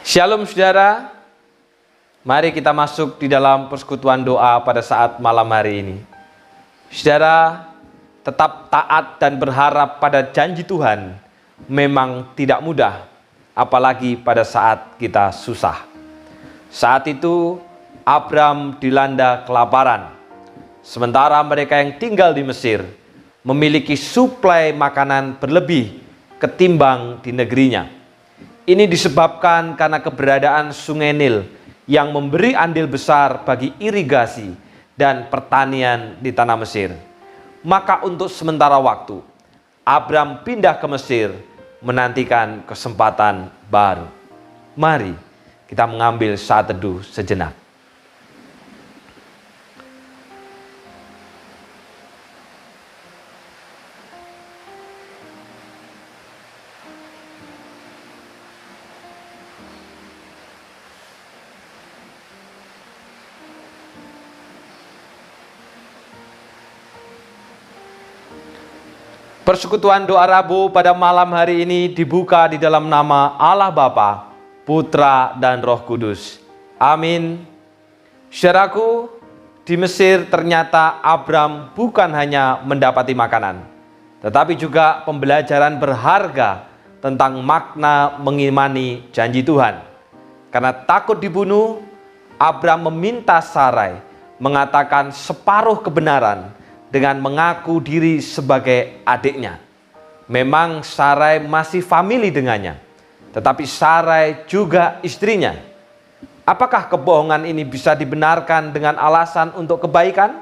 Shalom saudara, mari kita masuk di dalam persekutuan doa pada saat malam hari ini. Saudara, tetap taat dan berharap pada janji Tuhan memang tidak mudah, apalagi pada saat kita susah. Saat itu Abram dilanda kelaparan, sementara mereka yang tinggal di Mesir memiliki suplai makanan berlebih ketimbang di negerinya. Ini disebabkan karena keberadaan Sungai Nil yang memberi andil besar bagi irigasi dan pertanian di tanah Mesir. Maka untuk sementara waktu, Abram pindah ke Mesir menantikan kesempatan baru. Mari kita mengambil saat teduh sejenak. Persekutuan doa Rabu pada malam hari ini dibuka di dalam nama Allah Bapa, Putra, dan Roh Kudus. Amin. Saudaraku, di Mesir ternyata Abram bukan hanya mendapati makanan, tetapi juga pembelajaran berharga tentang makna mengimani janji Tuhan. Karena takut dibunuh, Abram meminta Sarai mengatakan separuh kebenaran dengan mengaku diri sebagai adiknya. Memang Sarai masih famili dengannya, tetapi Sarai juga istrinya. Apakah kebohongan ini bisa dibenarkan dengan alasan untuk kebaikan?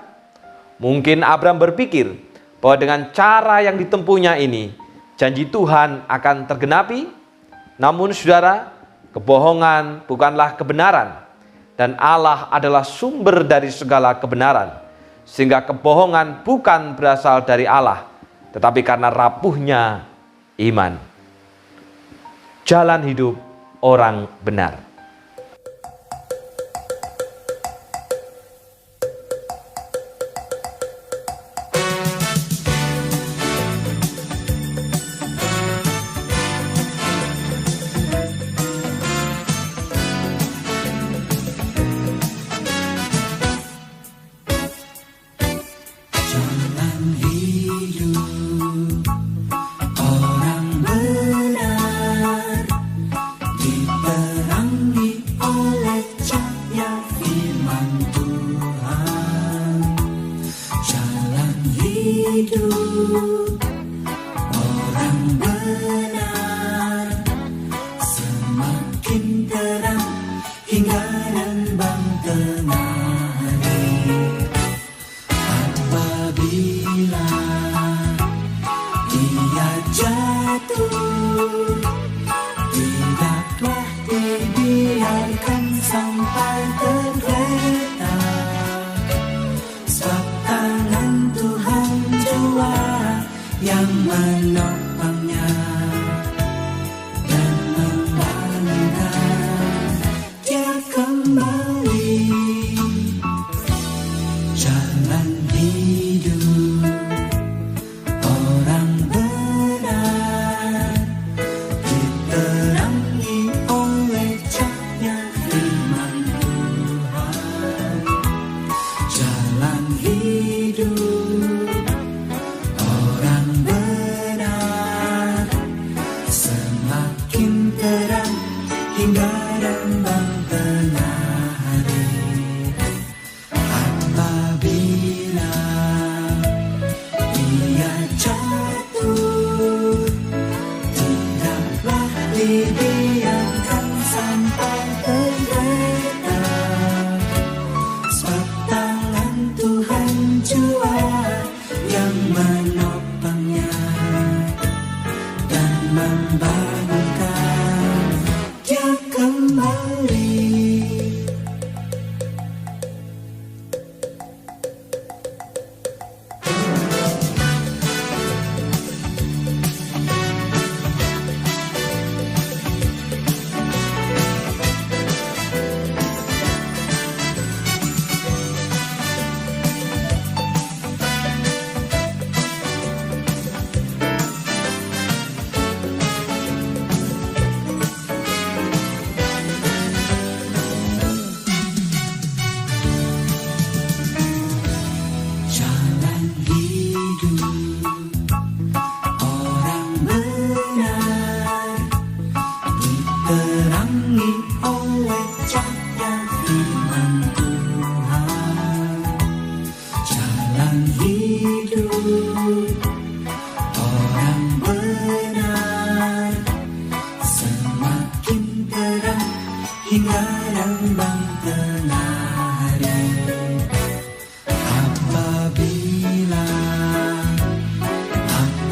Mungkin Abram berpikir bahwa dengan cara yang ditempuhnya ini, janji Tuhan akan tergenapi. Namun saudara, kebohongan bukanlah kebenaran, dan Allah adalah sumber dari segala kebenaran. Sehingga kebohongan bukan berasal dari Allah, tetapi karena rapuhnya iman. Jalan hidup orang benar.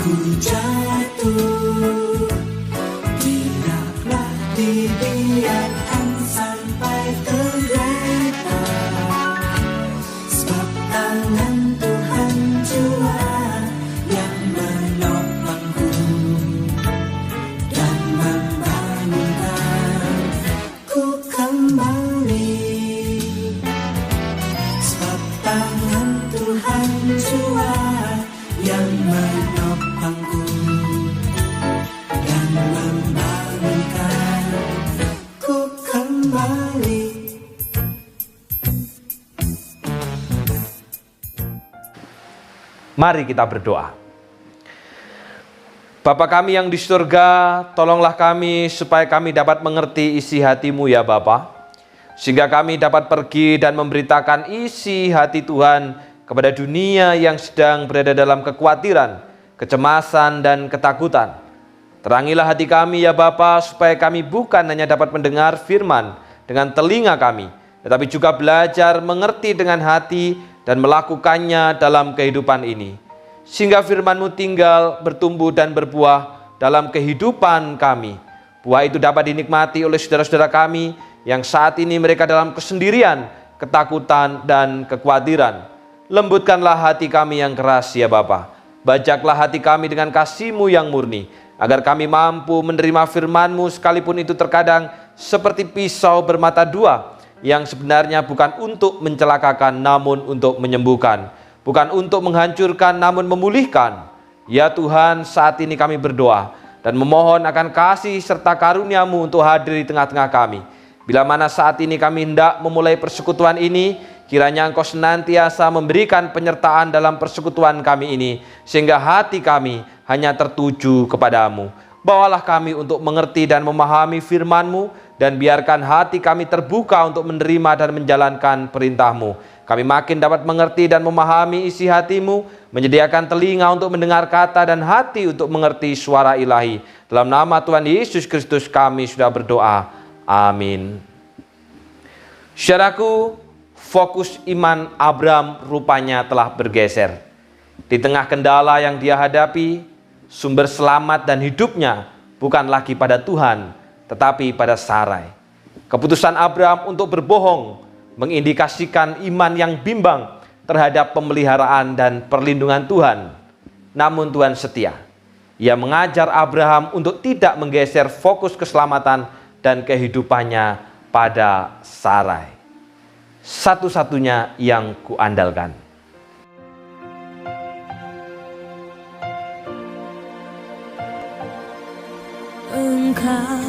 ku jatuh, tidaklah dibiarkan sampai tergeletak, sebab tangan Tuhan jua yang menopangku dan membangunkanku kembali. Sebab tangan Tuhan jua yang menopangku dan membangunkanku kembali. Mari kita berdoa. Bapa kami yang di surga, tolonglah kami supaya kami dapat mengerti isi hati-Mu ya Bapa, sehingga kami dapat pergi dan memberitakan isi hati Tuhan kepada dunia yang sedang berada dalam kekhawatiran, kecemasan, dan ketakutan. Terangilah hati kami ya Bapa, supaya kami bukan hanya dapat mendengar firman dengan telinga kami, tetapi juga belajar mengerti dengan hati dan melakukannya dalam kehidupan ini, sehingga firman-Mu tinggal, bertumbuh, dan berbuah dalam kehidupan kami. Buah itu dapat dinikmati oleh saudara-saudara kami yang saat ini mereka dalam kesendirian, ketakutan, dan kekhawatiran. Lembutkanlah hati kami yang keras ya Bapa. Bajaklah hati kami dengan kasih-Mu yang murni, agar kami mampu menerima firman-Mu sekalipun itu terkadang seperti pisau bermata dua, yang sebenarnya bukan untuk mencelakakan namun untuk menyembuhkan, bukan untuk menghancurkan namun memulihkan. Ya Tuhan, saat ini kami berdoa dan memohon akan kasih serta karunia-Mu untuk hadir di tengah-tengah kami. Bila mana saat ini kami hendak memulai persekutuan ini, kiranya Engkau senantiasa memberikan penyertaan dalam persekutuan kami ini, sehingga hati kami hanya tertuju kepadamu. Bawalah kami untuk mengerti dan memahami firman-Mu, dan biarkan hati kami terbuka untuk menerima dan menjalankan perintah-Mu. Kami makin dapat mengerti dan memahami isi hati-Mu, menyediakan telinga untuk mendengar kata dan hati untuk mengerti suara ilahi. Dalam nama Tuhan Yesus Kristus kami sudah berdoa. Amin. Saudaraku, fokus iman Abraham rupanya telah bergeser. Di tengah kendala yang dia hadapi, sumber selamat dan hidupnya bukan lagi pada Tuhan, tetapi pada Sarai. Keputusan Abraham untuk berbohong mengindikasikan iman yang bimbang terhadap pemeliharaan dan perlindungan Tuhan. Namun Tuhan setia. Ia mengajar Abraham untuk tidak menggeser fokus keselamatan dan kehidupannya pada Sarai. Satu-satunya yang kuandalkan. Engkau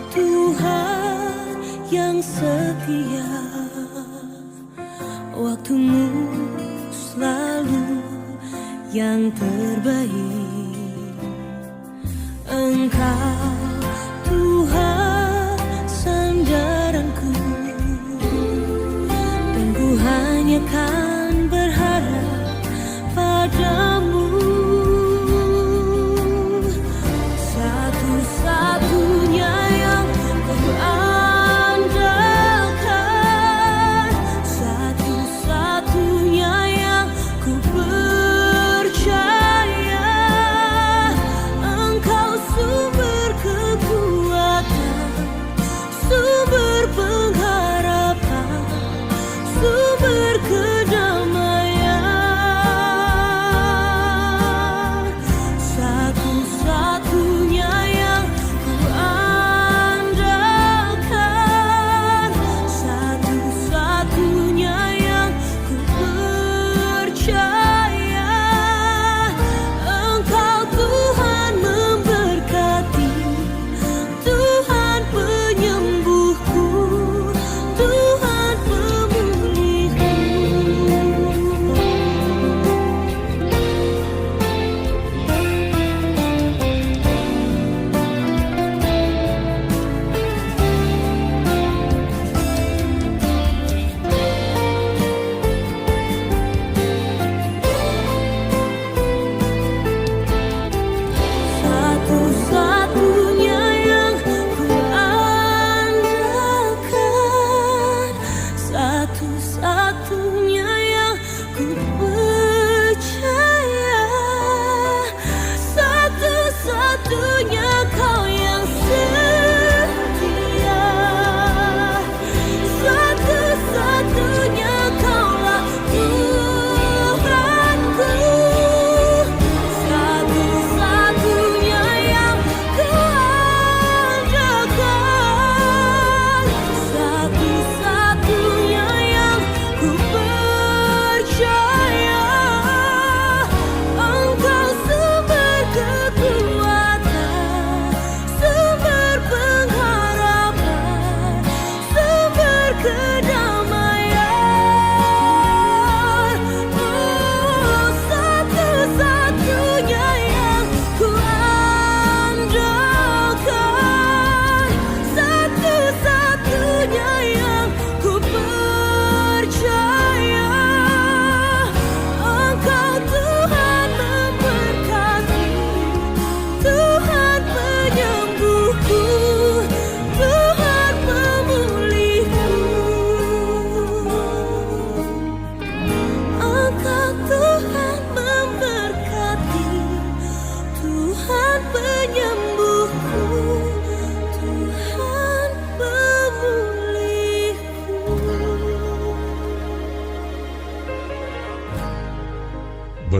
Tuhan yang setia, waktu-Mu selalu yang terbaik. Engkau Tuhan sandaranku, dan ku hanya kan berharap padamu. Satu-satunya yang ku andalkan, satu-satunya yang ku percaya. Engkau sumber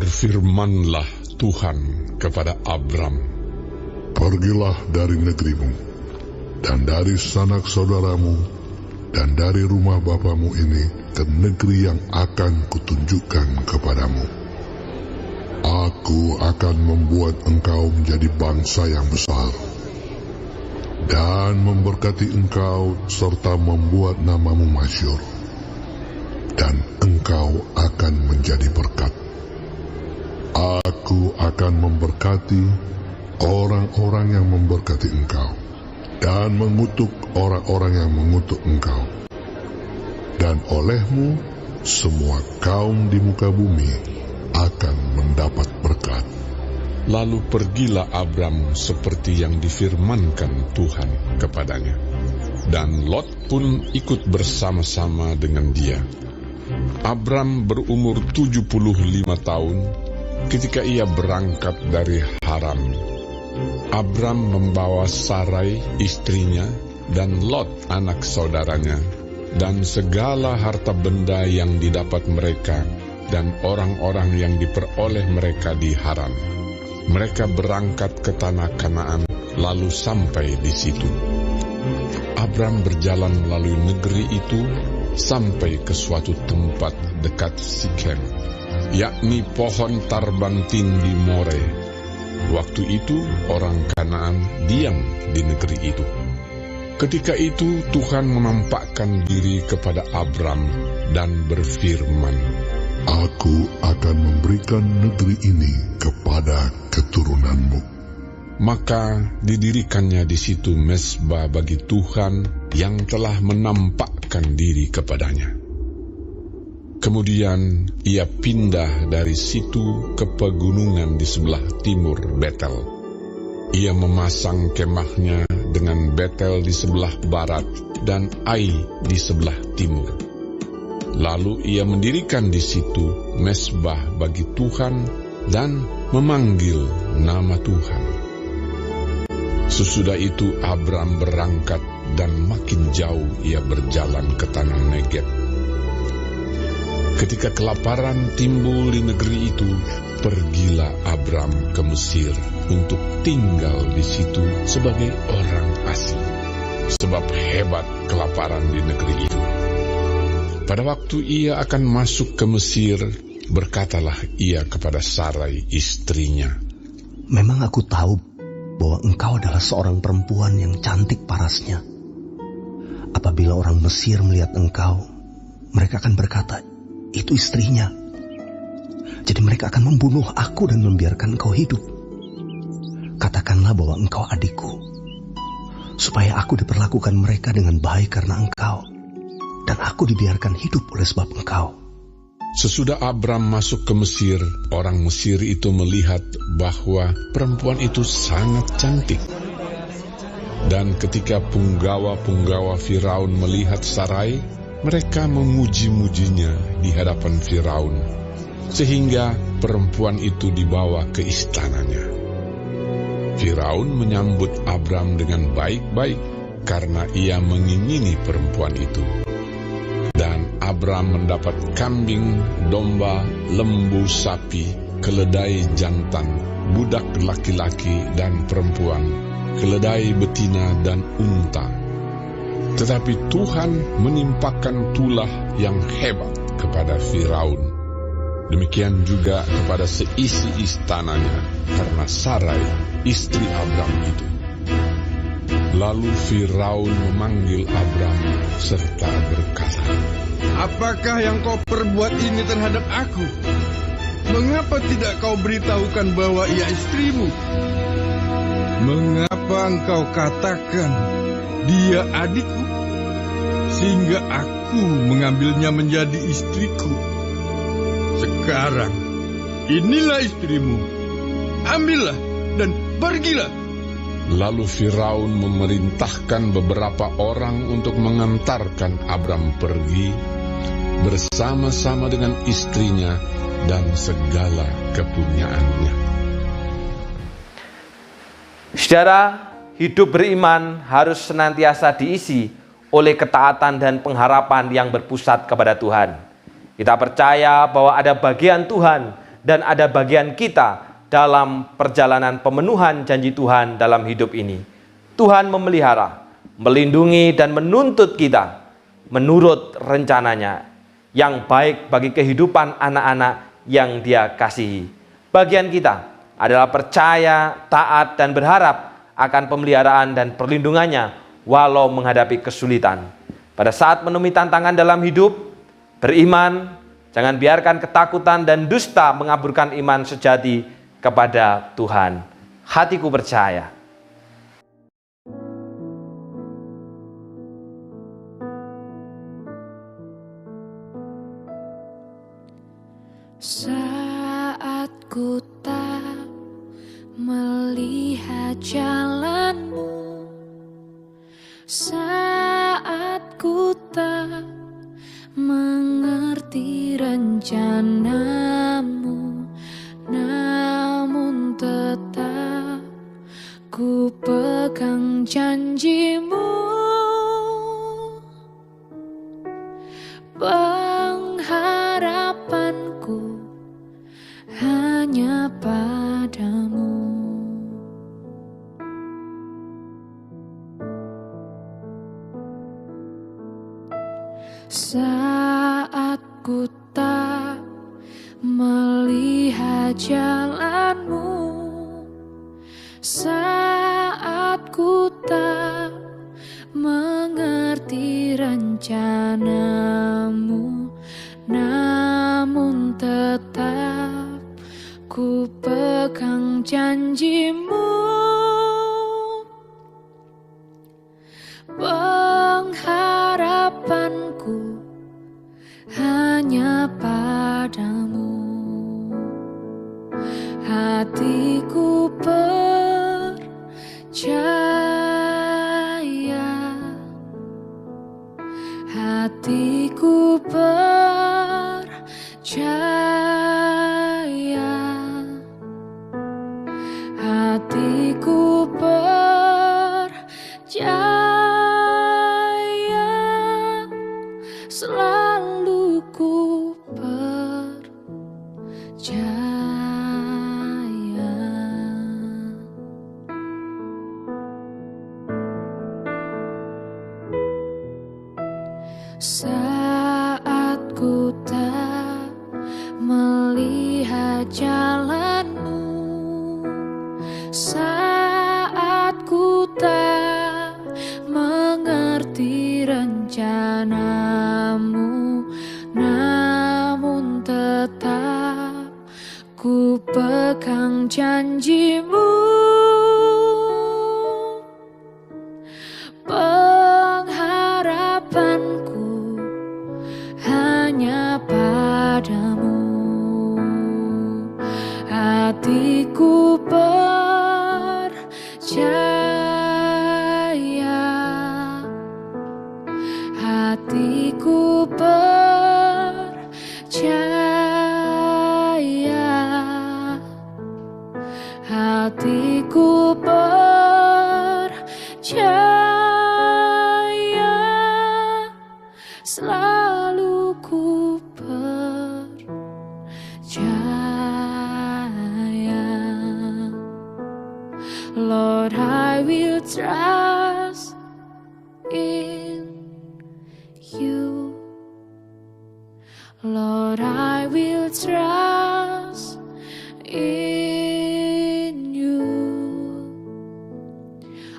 Berfirmanlah Tuhan kepada Abram, Pergilah dari negerimu, dan dari sanak saudaramu, dan dari rumah bapamu ini ke negeri yang akan kutunjukkan kepadamu. Aku akan membuat engkau menjadi bangsa yang besar, dan memberkati engkau serta membuat namamu masyhur, dan engkau akan menjadi berkat. Aku akan memberkati orang-orang yang memberkati engkau, dan mengutuk orang-orang yang mengutuk engkau. Dan olehmu, semua kaum di muka bumi akan mendapat berkat. Lalu pergilah Abram seperti yang difirmankan Tuhan kepadanya. Dan Lot pun ikut bersama-sama dengan dia. Abram berumur 75 tahun ketika ia berangkat dari Haran. Abram membawa Sarai istrinya dan Lot anak saudaranya dan segala harta benda yang didapat mereka dan orang-orang yang diperoleh mereka di Haran. Mereka berangkat ke tanah Kanaan lalu sampai di situ. Abram berjalan melalui negeri itu sampai ke suatu tempat dekat Sikem, yakni pohon tarbantin di More. Waktu itu orang Kanaan diam di negeri itu. Ketika itu Tuhan menampakkan diri kepada Abram dan berfirman, Aku akan memberikan negeri ini kepada keturunanmu. Maka didirikannya di situ mezbah bagi Tuhan yang telah menampakkan diri kepadanya. Kemudian ia pindah dari situ ke pegunungan di sebelah timur Betel. Ia memasang kemahnya dengan Betel di sebelah barat dan Ai di sebelah timur. Lalu ia mendirikan di situ mezbah bagi Tuhan dan memanggil nama Tuhan. Sesudah itu Abram berangkat dan makin jauh ia berjalan ke tanah Negeb. Ketika kelaparan timbul di negeri itu, pergilah Abram ke Mesir untuk tinggal di situ sebagai orang asing, sebab hebat kelaparan di negeri itu. Pada waktu ia akan masuk ke Mesir, berkatalah ia kepada Sarai istrinya, Memang aku tahu bahwa engkau adalah seorang perempuan yang cantik parasnya. Apabila orang Mesir melihat engkau, mereka akan berkata, itu istrinya. Jadi mereka akan membunuh aku dan membiarkan engkau hidup. Katakanlah bahwa engkau adikku, supaya aku diperlakukan mereka dengan baik karena engkau, dan aku dibiarkan hidup oleh sebab engkau. Sesudah Abram masuk ke Mesir, orang Mesir itu melihat bahwa perempuan itu sangat cantik. Dan ketika punggawa-punggawa Firaun melihat Sarai, mereka memuji-mujinya di hadapan Firaun, sehingga perempuan itu dibawa ke istananya. Firaun menyambut Abram dengan baik-baik karena ia mengingini perempuan itu. Dan Abram mendapat kambing, domba, lembu, sapi, keledai jantan, budak laki-laki dan perempuan, keledai betina dan unta. Tetapi Tuhan menimpakan tulah yang hebat kepada Firaun. Demikian juga kepada seisi istananya karena Sarai, istri Abram itu. Lalu Firaun memanggil Abram serta berkata, Apakah yang kau perbuat ini terhadap aku? Mengapa tidak kau beritahukan bahwa ia istrimu? Mengapa engkau katakan dia adikku, sehingga aku mengambilnya menjadi istriku? Sekarang, inilah istrimu. Ambillah dan pergilah. Lalu Firaun memerintahkan beberapa orang untuk mengantarkan Abram pergi bersama-sama dengan istrinya dan segala kepunyaannya. Saudara, hidup beriman harus senantiasa diisi oleh ketaatan dan pengharapan yang berpusat kepada Tuhan. Kita percaya bahwa ada bagian Tuhan dan ada bagian kita dalam perjalanan pemenuhan janji Tuhan dalam hidup ini. Tuhan memelihara, melindungi, dan menuntut kita menurut rencananya yang baik bagi kehidupan anak-anak yang Dia kasihi. Bagian kita adalah percaya, taat, dan berharap akan pemeliharaan dan perlindungannya walau menghadapi kesulitan. Pada saat menemui tantangan dalam hidup, beriman, jangan biarkan ketakutan dan dusta mengaburkan iman sejati kepada Tuhan. Hatiku percaya. Saat ku tak melihat jalanmu, saat ku tak mengerti rencanamu, namun tetap ku pegang janjimu. Pengharapanku hanya padamu. Saat ku tak melihat jalanmu, saat ku tak mengerti rencanamu, namun tetap ku pegang janjimu. Pengharapanku hanya padamu. Hatiku percaya, hatiku percaya, hatiku percaya, selalu ku percaya. Saat ku tak melihat jalanmu, saat ku tak mengerti rencanamu, namun tetap ku pegang janjimu. Pengharapanku hanya padamu. Hatiku percaya, hatiku percaya, hatiku percaya, selalu ku percaya. Lord, I will trust in you. Lord, I will trust in you.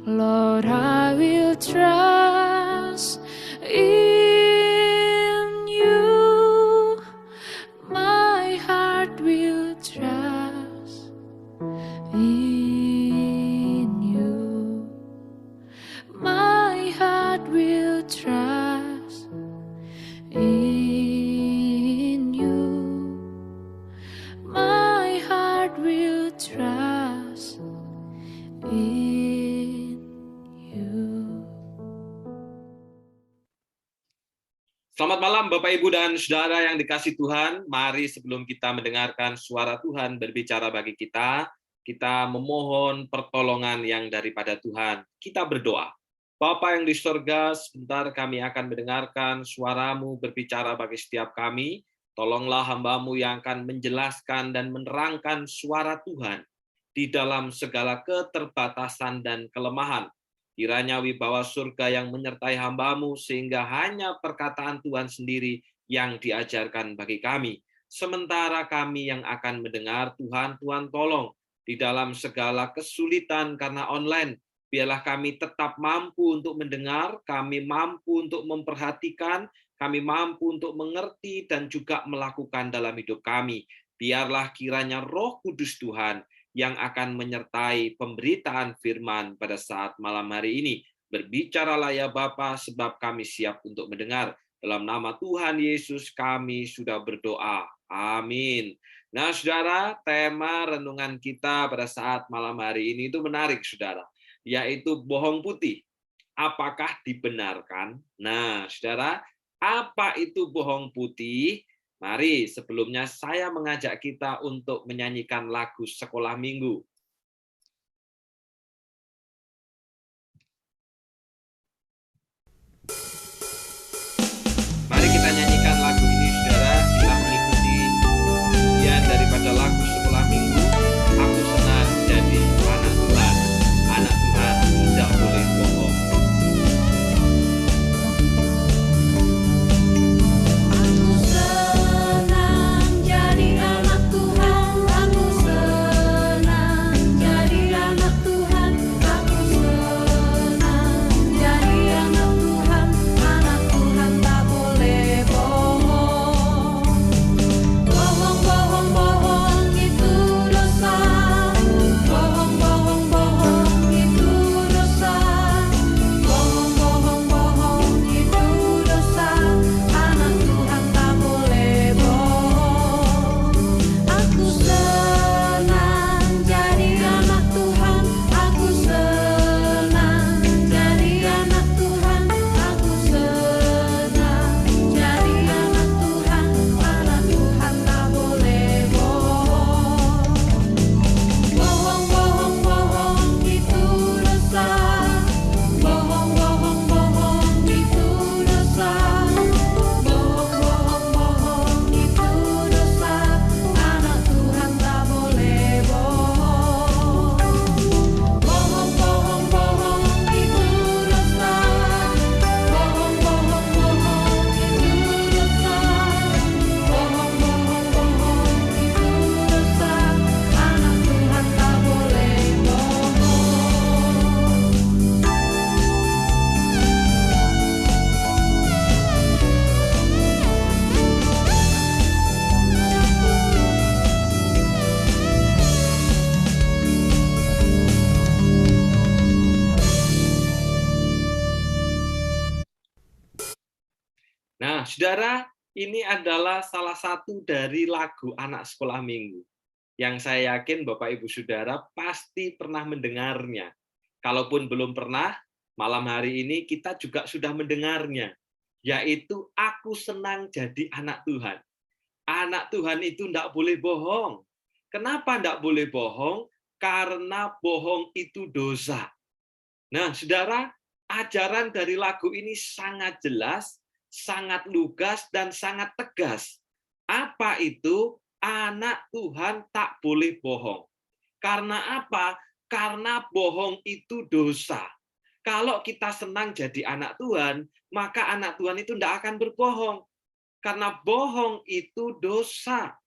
Lord, I will trust in you. My heart will trust in you. My heart will trust in you. My heart will trust in you. Selamat malam Bapak Ibu dan Saudara yang dikasihi Tuhan. Mari sebelum kita mendengarkan suara Tuhan berbicara bagi kita memohon pertolongan yang daripada Tuhan. Kita berdoa. Bapa yang di surga, sebentar kami akan mendengarkan suara-Mu berbicara bagi setiap kami. Tolonglah hamba-Mu yang akan menjelaskan dan menerangkan suara Tuhan di dalam segala keterbatasan dan kelemahan. Kiranya wibawa surga yang menyertai hamba-Mu sehingga hanya perkataan Tuhan sendiri yang diajarkan bagi kami. Sementara kami yang akan mendengar, Tuhan tolong di dalam segala kesulitan karena online. Biarlah kami tetap mampu untuk mendengar, kami mampu untuk memperhatikan, kami mampu untuk mengerti dan juga melakukan dalam hidup kami. Biarlah kiranya Roh Kudus Tuhan yang akan menyertai pemberitaan firman pada saat malam hari ini. Berbicaralah ya Bapa, sebab kami siap untuk mendengar. Dalam nama Tuhan Yesus kami sudah berdoa. Amin. Nah, saudara, tema renungan kita pada saat malam hari ini itu menarik, saudara, yaitu bohong putih. Apakah dibenarkan? Nah, saudara, apa itu bohong putih? Mari sebelumnya saya mengajak kita untuk menyanyikan lagu sekolah minggu. Mari kita nyanyikan lagu ini, saudara. Kita mengikuti bagian daripada lagu sekolah minggu. Aku senang jadi anak Tuhan. Anak Tuhan tidak boleh bohong. Aku senang jadi anak Tuhan, aku senang jadi anak Tuhan, aku senang jadi anak Tuhan. Anak Tuhan tak boleh bohong. Bohong, bohong, bohong itu dosa. Bohong, bohong, bohong itu dosa. Bohong, bohong, bohong itu dosa. Anak Tuhan tak boleh bohong. Aku senang jadi anak Tuhan, aku senang jadi anak Tuhan, aku senang jadi anak Tuhan. Anak Tuhan tak boleh bohong. Bohong, bohong, bohong itu dosa. Bohong, bohong, bohong itu dosa. Bohong, bohong, bohong itu dosa. Anak Tuhan tak boleh bohong. Bohong, bohong, bohong itu dosa. Bohong, bohong, bohong itu dosa. Bohong, bohong, bohong itu dosa. Anak Tuhan tak boleh bohong. Nah, saudara, ini adalah salah satu dari lagu anak sekolah minggu yang saya yakin Bapak Ibu Saudara pasti pernah mendengarnya. Kalaupun belum pernah, malam hari ini kita juga sudah mendengarnya, yaitu aku senang jadi anak Tuhan. Anak Tuhan itu tidak boleh bohong. Kenapa tidak boleh bohong? Karena bohong itu dosa. Nah, saudara, ajaran dari lagu ini sangat jelas, sangat lugas, dan sangat tegas. Apa itu? Anak Tuhan tak boleh bohong. Karena apa? Karena bohong itu dosa. Kalau kita senang jadi anak Tuhan, maka anak Tuhan itu tidak akan berbohong. Karena bohong itu dosa.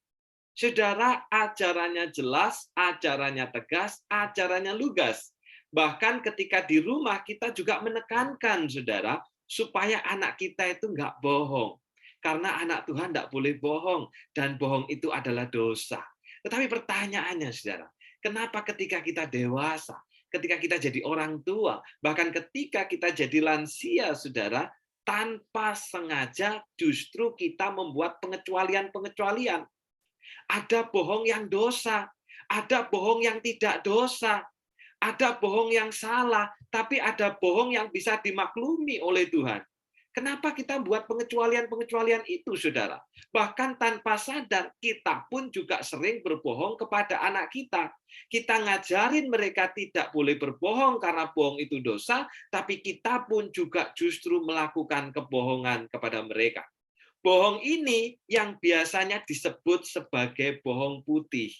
Saudara, ajarannya jelas, ajarannya tegas, ajarannya lugas. Bahkan ketika di rumah kita juga menekankan, saudara, supaya anak kita itu nggak bohong. Karena anak Tuhan nggak boleh bohong, dan bohong itu adalah dosa. Tetapi pertanyaannya, saudara, kenapa ketika kita dewasa, ketika kita jadi orang tua, bahkan ketika kita jadi lansia, saudara, tanpa sengaja justru kita membuat pengecualian-pengecualian. Ada bohong yang dosa, ada bohong yang tidak dosa, ada bohong yang salah, tapi ada bohong yang bisa dimaklumi oleh Tuhan. Kenapa kita buat pengecualian-pengecualian itu, saudara? Bahkan tanpa sadar, kita pun juga sering berbohong kepada anak kita. Kita ngajarin mereka tidak boleh berbohong karena bohong itu dosa, tapi kita pun juga justru melakukan kebohongan kepada mereka. Bohong ini yang biasanya disebut sebagai bohong putih,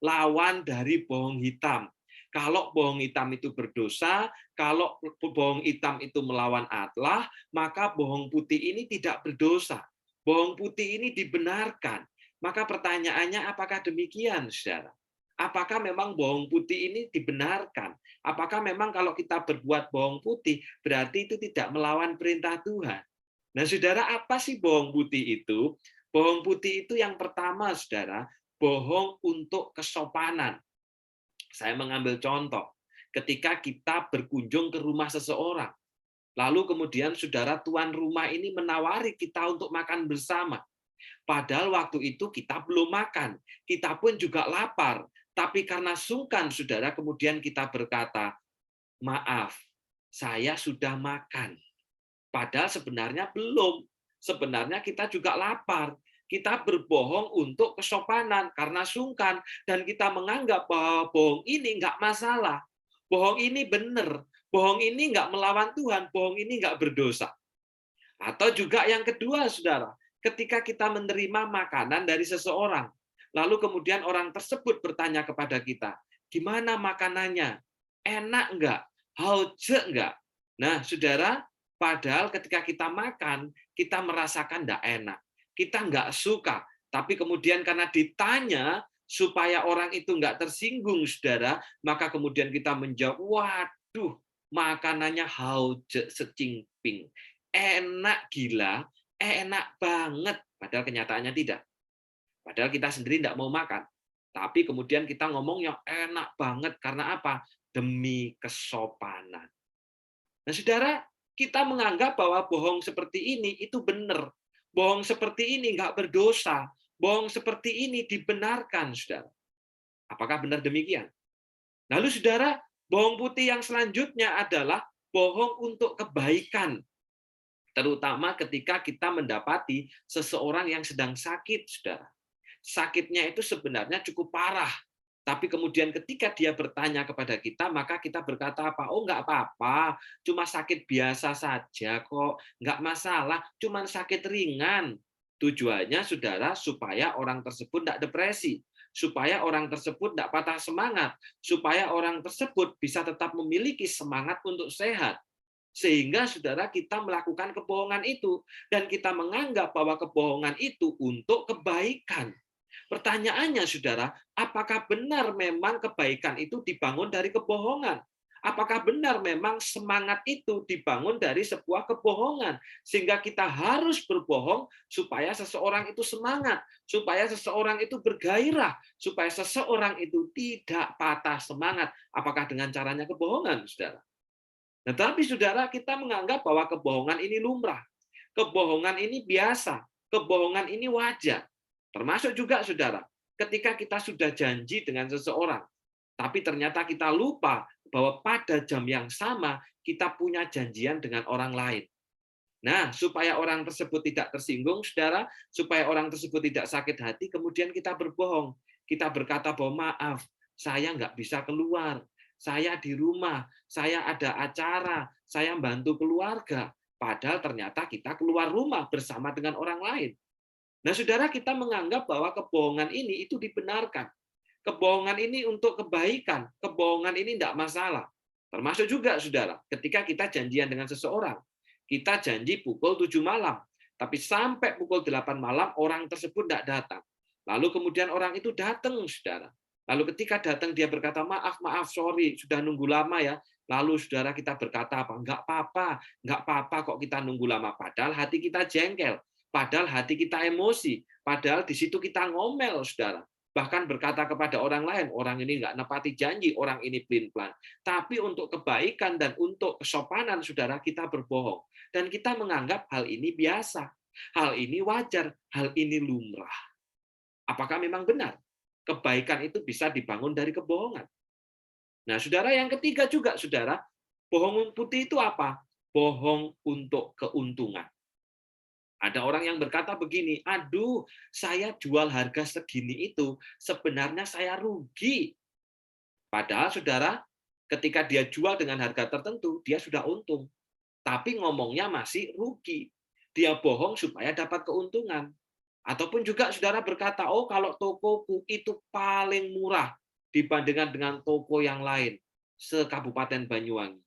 lawan dari bohong hitam. Kalau bohong hitam itu berdosa, kalau bohong hitam itu melawan Allah, maka bohong putih ini tidak berdosa. Bohong putih ini dibenarkan. Maka pertanyaannya, apakah demikian, saudara? Apakah memang bohong putih ini dibenarkan? Apakah memang kalau kita berbuat bohong putih, berarti itu tidak melawan perintah Tuhan? Nah, saudara, apa sih bohong putih itu? Bohong putih itu yang pertama, saudara, bohong untuk kesopanan. Saya mengambil contoh, ketika kita berkunjung ke rumah seseorang, lalu kemudian saudara tuan rumah ini menawari kita untuk makan bersama. Padahal waktu itu kita belum makan, kita pun juga lapar. Tapi karena sungkan, saudara, kemudian kita berkata, maaf, saya sudah makan. Padahal sebenarnya belum. Sebenarnya kita juga lapar. Kita berbohong untuk kesopanan karena sungkan. Dan kita menganggap bahwa bohong ini nggak masalah. Bohong ini benar. Bohong ini nggak melawan Tuhan. Bohong ini nggak berdosa. Atau juga yang kedua, saudara. Ketika kita menerima makanan dari seseorang. Lalu kemudian orang tersebut bertanya kepada kita, gimana makanannya? Enak nggak? Hauce nggak? Nah, saudara, padahal ketika kita makan, kita merasakan tidak enak. Kita nggak suka. Tapi kemudian karena ditanya, supaya orang itu nggak tersinggung, saudara, maka kemudian kita menjawab, waduh, makanannya hauce secingping. Enak gila, enak banget. Padahal kenyataannya tidak. Padahal kita sendiri tidak mau makan. Tapi kemudian kita ngomong yang enak banget. Karena apa? Demi kesopanan. Nah, saudara, kita menganggap bahwa bohong seperti ini itu benar. Bohong seperti ini nggak berdosa. Bohong seperti ini dibenarkan, saudara. Apakah benar demikian? Lalu, saudara, bohong putih yang selanjutnya adalah bohong untuk kebaikan. Terutama ketika kita mendapati seseorang yang sedang sakit, saudara. Sakitnya itu sebenarnya cukup parah. Tapi kemudian ketika dia bertanya kepada kita, maka kita berkata apa? Oh, nggak apa-apa, cuma sakit biasa saja kok, nggak masalah, cuma sakit ringan. Tujuannya, saudara, supaya orang tersebut tidak depresi, supaya orang tersebut tidak patah semangat, supaya orang tersebut bisa tetap memiliki semangat untuk sehat. Sehingga, saudara, kita melakukan kebohongan itu, dan kita menganggap bahwa kebohongan itu untuk kebaikan. Pertanyaannya, saudara, apakah benar memang kebaikan itu dibangun dari kebohongan? Apakah benar memang semangat itu dibangun dari sebuah kebohongan? Sehingga kita harus berbohong supaya seseorang itu semangat, supaya seseorang itu bergairah, supaya seseorang itu tidak patah semangat. Apakah dengan caranya kebohongan, saudara? Nah, tapi saudara, kita menganggap bahwa kebohongan ini lumrah. Kebohongan ini biasa. Kebohongan ini wajar. Termasuk juga, saudara, ketika kita sudah janji dengan seseorang, tapi ternyata kita lupa bahwa pada jam yang sama kita punya janjian dengan orang lain. Nah, supaya orang tersebut tidak tersinggung, saudara, supaya orang tersebut tidak sakit hati, kemudian kita berbohong. Kita berkata bahwa maaf, saya nggak bisa keluar, saya di rumah, saya ada acara, saya bantu keluarga. Padahal ternyata kita keluar rumah bersama dengan orang lain. Nah, saudara, kita menganggap bahwa kebohongan ini itu dibenarkan. Kebohongan ini untuk kebaikan. Kebohongan ini tidak masalah. Termasuk juga, saudara, ketika kita janjian dengan seseorang. Kita janji pukul 7 malam. Tapi sampai pukul 8 malam, orang tersebut tidak datang. Lalu kemudian orang itu datang, saudara. Lalu ketika datang, dia berkata, maaf, sorry, sudah nunggu lama ya. Lalu, saudara, kita berkata apa? Nggak apa-apa kok kita nunggu lama. Padahal hati kita jengkel. Padahal hati kita emosi, padahal di situ kita ngomel, saudara. Bahkan berkata kepada orang lain, orang ini nggak nepati janji, orang ini pelin-pelan. Tapi untuk kebaikan dan untuk kesopanan, saudara, kita berbohong. Dan kita menganggap hal ini biasa, hal ini wajar, hal ini lumrah. Apakah memang benar? Kebaikan itu bisa dibangun dari kebohongan. Nah, saudara, yang ketiga juga, saudara, bohong putih itu apa? Bohong untuk keuntungan. Ada orang yang berkata begini, aduh, saya jual harga segini itu, sebenarnya saya rugi. Padahal, saudara, ketika dia jual dengan harga tertentu, dia sudah untung. Tapi ngomongnya masih rugi. dia bohong supaya dapat keuntungan. Ataupun juga saudara berkata, oh kalau tokoku itu paling murah dibandingkan dengan toko yang lain se-Kabupaten Banyuwangi.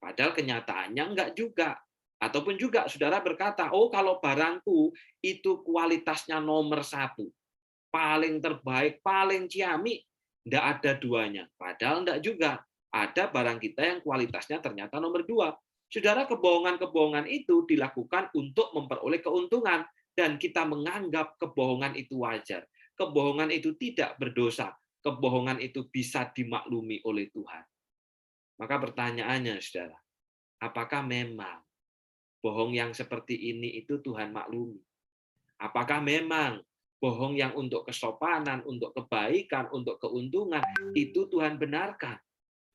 Padahal kenyataannya enggak juga. Ataupun juga saudara berkata, oh kalau barangku itu kualitasnya nomor 1, paling terbaik, paling ciamik, enggak ada duanya. Padahal enggak juga. Ada barang kita yang kualitasnya ternyata nomor 2. Saudara, kebohongan-kebohongan itu dilakukan untuk memperoleh keuntungan. Dan kita menganggap kebohongan itu wajar. Kebohongan itu tidak berdosa. Kebohongan itu bisa dimaklumi oleh Tuhan. Maka pertanyaannya, saudara, apakah memang bohong yang seperti ini itu Tuhan maklumi? Apakah memang bohong yang untuk kesopanan, untuk kebaikan, untuk keuntungan, itu Tuhan benarkan?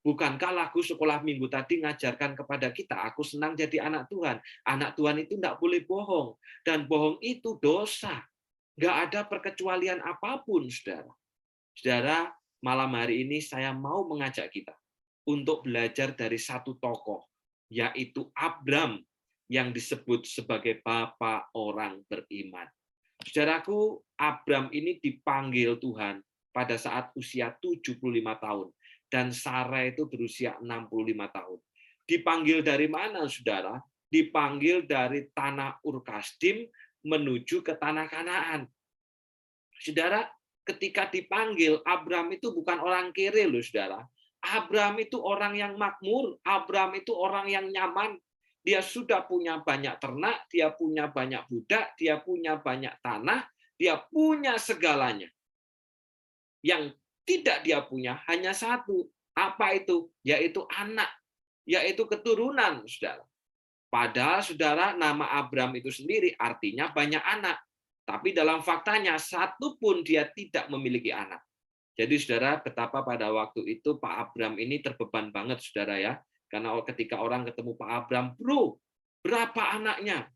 Bukankah lagu sekolah minggu tadi ngajarkan kepada kita, aku senang jadi anak Tuhan. Anak Tuhan itu tidak boleh bohong. Dan bohong itu dosa. Nggak ada perkecualian apapun, saudara. Saudara, malam hari ini saya mau mengajak kita untuk belajar dari satu tokoh, yaitu Abram, yang disebut sebagai Bapa orang beriman. Saudaraku, Abram ini dipanggil Tuhan pada saat usia 75 tahun. Dan Sarah itu berusia 65 tahun. Dipanggil dari mana, saudara? Dipanggil dari tanah Ur-Kasdim menuju ke tanah Kanaan. Saudara, ketika dipanggil, Abram itu bukan orang kere loh, saudara. Abram itu orang yang makmur, Abram itu orang yang nyaman. Dia sudah punya banyak ternak, dia punya banyak budak, dia punya banyak tanah, dia punya segalanya. Yang tidak dia punya hanya satu. Apa itu? Yaitu anak, yaitu keturunan, saudara. Padahal, saudara, nama Abram itu sendiri artinya banyak anak. Tapi dalam faktanya, satu pun dia tidak memiliki anak. Jadi, saudara, betapa pada waktu itu Pak Abram ini terbeban banget, saudara ya. Karena ketika orang ketemu Pak Abram, bro, berapa anaknya?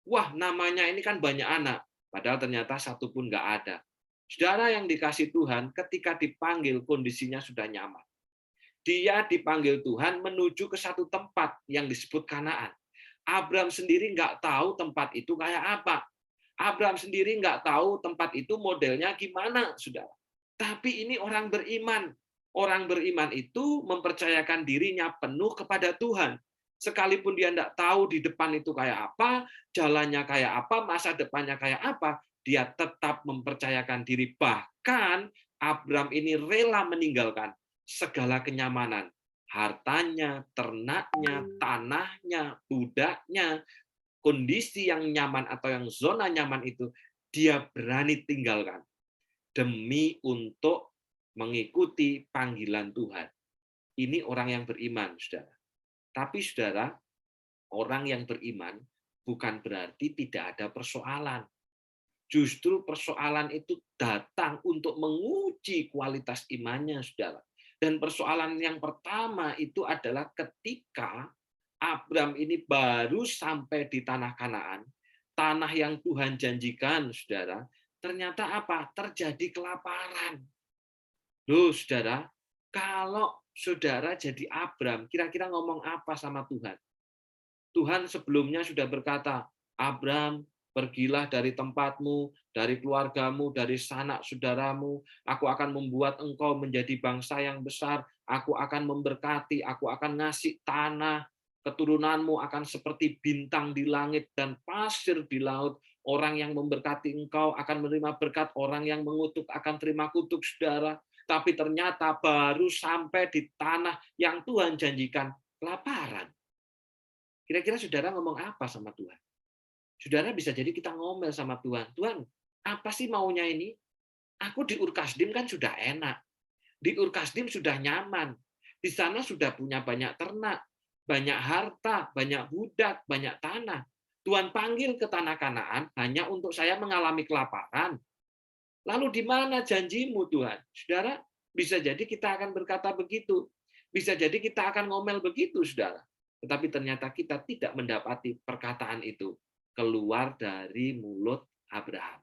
Wah, namanya ini kan banyak anak. Padahal ternyata satu pun nggak ada. Saudara yang dikasih Tuhan, ketika dipanggil kondisinya sudah nyaman. Dia dipanggil Tuhan menuju ke satu tempat yang disebut Kanaan. Abram sendiri nggak tahu tempat itu kayak apa. Abram sendiri nggak tahu tempat itu modelnya gimana, saudara. Tapi ini orang beriman. Orang beriman itu mempercayakan dirinya penuh kepada Tuhan. Sekalipun dia nggak tahu di depan itu kayak apa, jalannya kayak apa, masa depannya kayak apa, dia tetap mempercayakan diri. Bahkan Abram ini rela meninggalkan segala kenyamanan. Hartanya, ternaknya, tanahnya, budaknya, kondisi yang nyaman atau yang zona nyaman itu, dia berani tinggalkan. Demi untuk mengikuti panggilan Tuhan. Ini orang yang beriman, saudara. Tapi, saudara, orang yang beriman bukan berarti tidak ada persoalan. Justru persoalan itu datang untuk menguji kualitas imannya, saudara. Dan persoalan yang pertama itu adalah ketika Abram ini baru sampai di tanah Kanaan, tanah yang Tuhan janjikan, saudara, ternyata apa? Terjadi kelaparan. Loh, saudara, kalau saudara jadi Abram, kira-kira ngomong apa sama Tuhan? Tuhan sebelumnya sudah berkata, Abram, pergilah dari tempatmu, dari keluargamu, dari sanak saudaramu. Aku akan membuat engkau menjadi bangsa yang besar. Aku akan memberkati, aku akan ngasih tanah. Keturunanmu akan seperti bintang di langit dan pasir di laut. Orang yang memberkati engkau akan menerima berkat, orang yang mengutuk akan terima kutuk, saudara. Tapi ternyata baru sampai di tanah yang Tuhan janjikan, kelaparan. Kira-kira saudara ngomong apa sama Tuhan? Saudara bisa jadi kita ngomel sama Tuhan. Tuhan, apa sih maunya ini? Aku di Ur-Kasdim kan sudah enak. Di Ur-Kasdim sudah nyaman. Di sana sudah punya banyak ternak, banyak harta, banyak budak, banyak tanah. Tuhan panggil ke tanah Kanaan hanya untuk saya mengalami kelaparan. Lalu di mana janjimu, Tuhan? Saudara, bisa jadi kita akan berkata begitu. Bisa jadi kita akan ngomel begitu, saudara. Tetapi ternyata kita tidak mendapati perkataan itu keluar dari mulut Abraham.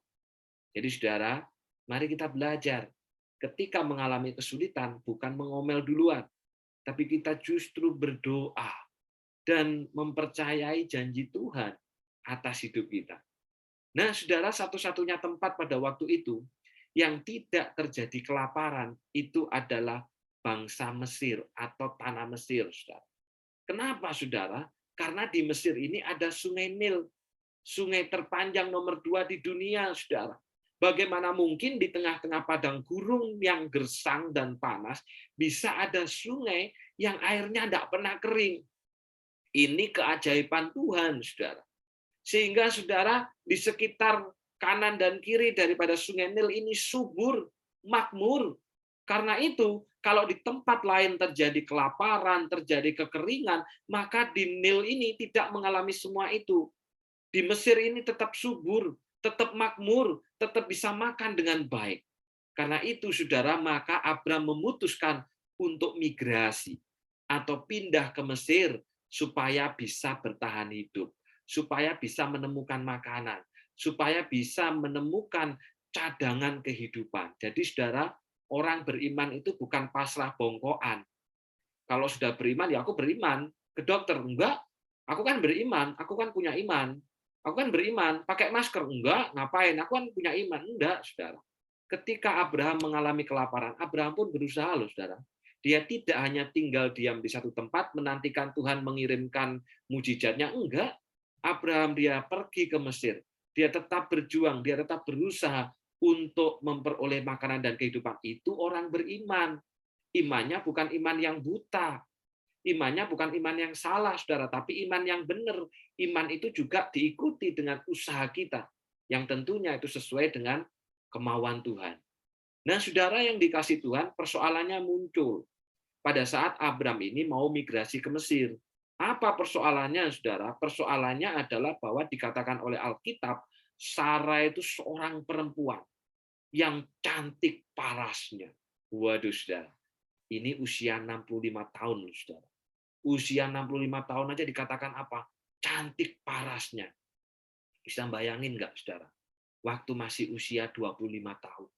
Jadi saudara, mari kita belajar. Ketika mengalami kesulitan, bukan mengomel duluan, tapi kita justru berdoa dan mempercayai janji Tuhan. atas hidup kita. Nah, saudara, satu-satunya tempat pada waktu itu yang tidak terjadi kelaparan itu adalah bangsa Mesir atau tanah Mesir, saudara. Kenapa, saudara? Karena di Mesir ini ada sungai Nil, sungai terpanjang nomor 2 di dunia, saudara. Bagaimana mungkin di tengah-tengah padang gurun yang gersang dan panas bisa ada sungai yang airnya tidak pernah kering? Ini keajaiban Tuhan, saudara. Sehingga saudara di sekitar kanan dan kiri daripada sungai Nil ini subur, makmur. Karena itu, kalau di tempat lain terjadi kelaparan, terjadi kekeringan, maka di Nil ini tidak mengalami semua itu. Di Mesir ini tetap subur, tetap makmur, tetap bisa makan dengan baik. Karena itu, saudara, maka Abram memutuskan untuk migrasi atau pindah ke Mesir supaya bisa bertahan hidup, supaya bisa menemukan makanan, supaya bisa menemukan cadangan kehidupan. Jadi, saudara, orang beriman itu bukan pasrah bongkoan. Kalau sudah beriman, ya aku beriman. Ke dokter, enggak. Aku kan beriman, aku kan punya iman. Aku kan beriman, pakai masker, enggak. Ngapain? Aku kan punya iman. Enggak, saudara. Ketika Abraham mengalami kelaparan, Abraham pun berusaha, loh, saudara. Dia tidak hanya tinggal diam di satu tempat, menantikan Tuhan mengirimkan mujizatnya. Enggak. Abraham dia pergi ke Mesir. Dia tetap berjuang, dia tetap berusaha untuk memperoleh makanan dan kehidupan. Itu orang beriman. Imannya bukan iman yang buta. Imannya bukan iman yang salah, saudara, tapi iman yang benar. Iman itu juga diikuti dengan usaha kita, yang tentunya itu sesuai dengan kemauan Tuhan. Nah, saudara yang dikasih Tuhan, persoalannya muncul pada saat Abram ini mau migrasi ke Mesir. Apa persoalannya, saudara? Persoalannya adalah bahwa dikatakan oleh Alkitab, Sarah itu seorang perempuan yang cantik parasnya. Waduh, saudara. Ini usia 65 tahun, saudara. Usia 65 tahun aja dikatakan apa? Cantik parasnya. Bisa bayangin nggak, saudara? Waktu masih usia 25 tahun.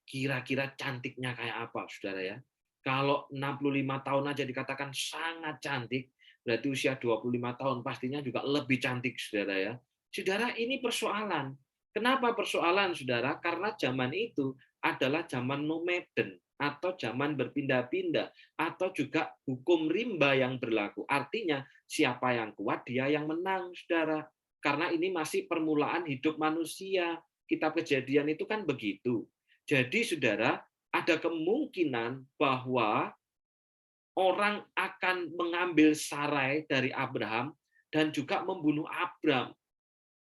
Kira-kira cantiknya kayak apa, saudara ya? Kalau 65 tahun aja dikatakan sangat cantik, berarti usia 25 tahun pastinya juga lebih cantik, saudara ya. Saudara, ini persoalan. Kenapa persoalan, saudara? Karena zaman itu adalah zaman nomaden atau zaman berpindah-pindah atau juga hukum rimba yang berlaku. Artinya siapa yang kuat dia yang menang, saudara. Karena ini masih permulaan hidup manusia. Kitab Kejadian itu kan begitu. Jadi, saudara, ada kemungkinan bahwa orang akan mengambil Sarai dari Abraham dan juga membunuh Abram.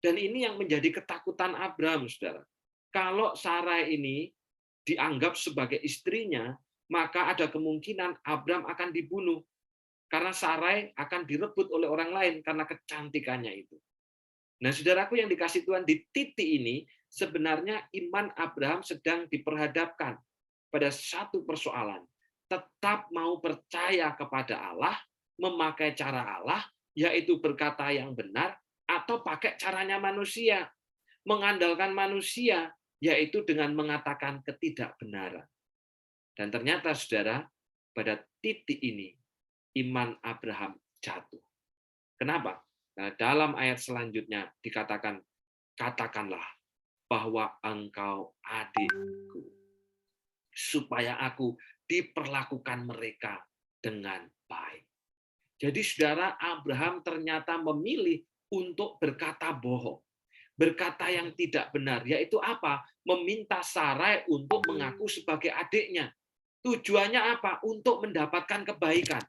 Dan ini yang menjadi ketakutan Abram, saudara. Kalau Sarai ini dianggap sebagai istrinya, maka ada kemungkinan Abram akan dibunuh. Karena Sarai akan direbut oleh orang lain karena kecantikannya itu. Nah, saudaraku yang dikasih Tuhan, di titik ini sebenarnya iman Abraham sedang diperhadapkan pada satu persoalan. Tetap mau percaya kepada Allah, memakai cara Allah, yaitu berkata yang benar, atau pakai caranya manusia, mengandalkan manusia, yaitu dengan mengatakan ketidakbenaran. Dan ternyata, saudara, pada titik ini, iman Abraham jatuh. Kenapa? Nah, dalam ayat selanjutnya dikatakan, katakanlah bahwa engkau adikku, supaya aku diperlakukan mereka dengan baik. Jadi, saudara, Abraham ternyata memilih untuk berkata bohong, berkata yang tidak benar, yaitu apa? Meminta Sarai untuk mengaku sebagai adiknya. Tujuannya apa? Untuk mendapatkan kebaikan.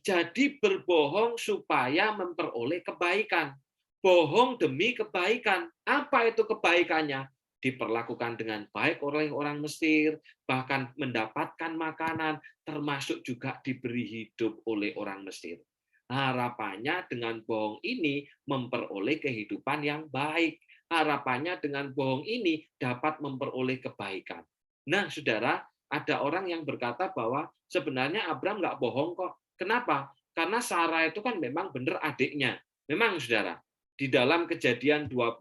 Jadi berbohong supaya memperoleh kebaikan. Bohong demi kebaikan. Apa itu kebaikannya? Diperlakukan dengan baik oleh orang Mesir, bahkan mendapatkan makanan, termasuk juga diberi hidup oleh orang Mesir. Harapannya dengan bohong ini memperoleh kehidupan yang baik. Harapannya dengan bohong ini dapat memperoleh kebaikan. Nah, saudara, ada orang yang berkata bahwa sebenarnya Abram nggak bohong kok. Kenapa? Karena Sarah itu kan memang benar adiknya. Memang, saudara, di dalam Kejadian 20,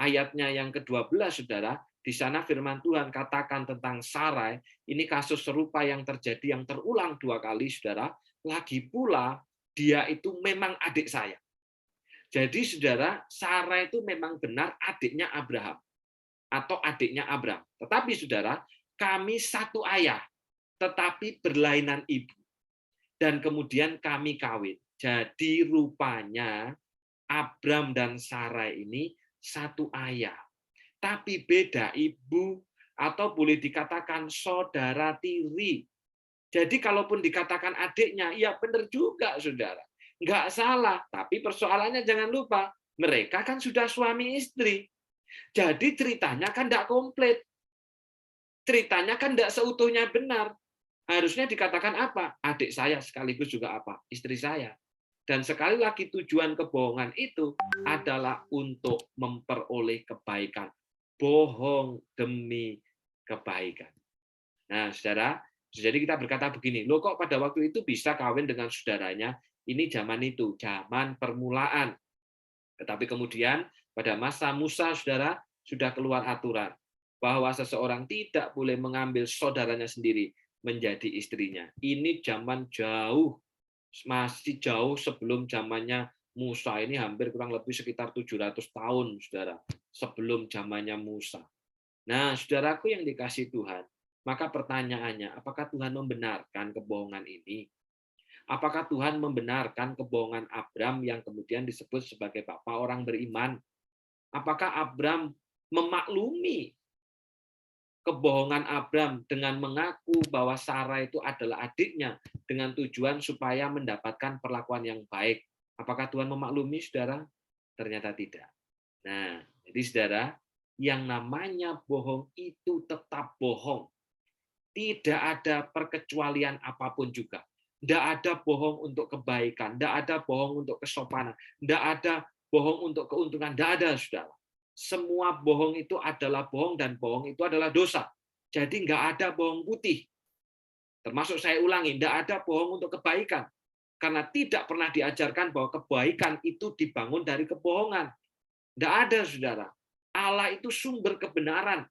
ayatnya yang ke-12, saudara, di sana firman Tuhan katakan tentang Sarai, ini kasus serupa yang terjadi, yang terulang 2 kali, saudara. Lagi pula, dia itu memang adik saya. Jadi saudara, Sarah itu memang benar adiknya Abraham atau adiknya Abram. Tetapi saudara, kami satu ayah, tetapi berlainan ibu. Dan kemudian kami kawin. Jadi rupanya Abram dan Sarah ini satu ayah. Tapi beda ibu atau boleh dikatakan saudara tiri. Jadi kalaupun dikatakan adiknya, ya benar juga saudara. Nggak salah, tapi persoalannya jangan lupa, mereka kan sudah suami istri. Jadi ceritanya kan nggak komplit. Ceritanya kan nggak seutuhnya benar. Harusnya dikatakan apa? Adik saya sekaligus juga apa? Istri saya. Dan sekali lagi tujuan kebohongan itu adalah untuk memperoleh kebaikan. Bohong demi kebaikan. Nah, saudara, jadi kita berkata begini, loh kok pada waktu itu bisa kawin dengan saudaranya? Ini zaman itu, zaman permulaan. Tetapi kemudian pada masa Musa, saudara, sudah keluar aturan bahwa seseorang tidak boleh mengambil saudaranya sendiri menjadi istrinya. Ini zaman jauh, masih jauh sebelum zamannya Musa. Ini hampir kurang lebih sekitar 700 tahun, saudara, sebelum zamannya Musa. Nah, saudaraku yang dikasihi Tuhan, maka pertanyaannya, apakah Tuhan membenarkan kebohongan ini? Apakah Tuhan membenarkan kebohongan Abram yang kemudian disebut sebagai bapa orang beriman? Apakah Abram memaklumi kebohongan Abram dengan mengaku bahwa Sarah itu adalah adiknya dengan tujuan supaya mendapatkan perlakuan yang baik? Apakah Tuhan memaklumi, saudara? Ternyata tidak. Nah, jadi saudara, yang namanya bohong itu tetap bohong. Tidak ada perkecualian apapun juga. Tidak ada bohong untuk kebaikan, tidak ada bohong untuk kesopanan, tidak ada bohong untuk keuntungan, tidak ada, saudara. Semua bohong itu adalah bohong dan bohong itu adalah dosa. Jadi nggak ada bohong putih. Termasuk saya ulangi, tidak ada bohong untuk kebaikan. Karena tidak pernah diajarkan bahwa kebaikan itu dibangun dari kebohongan. Tidak ada, saudara. Allah itu sumber kebenaran.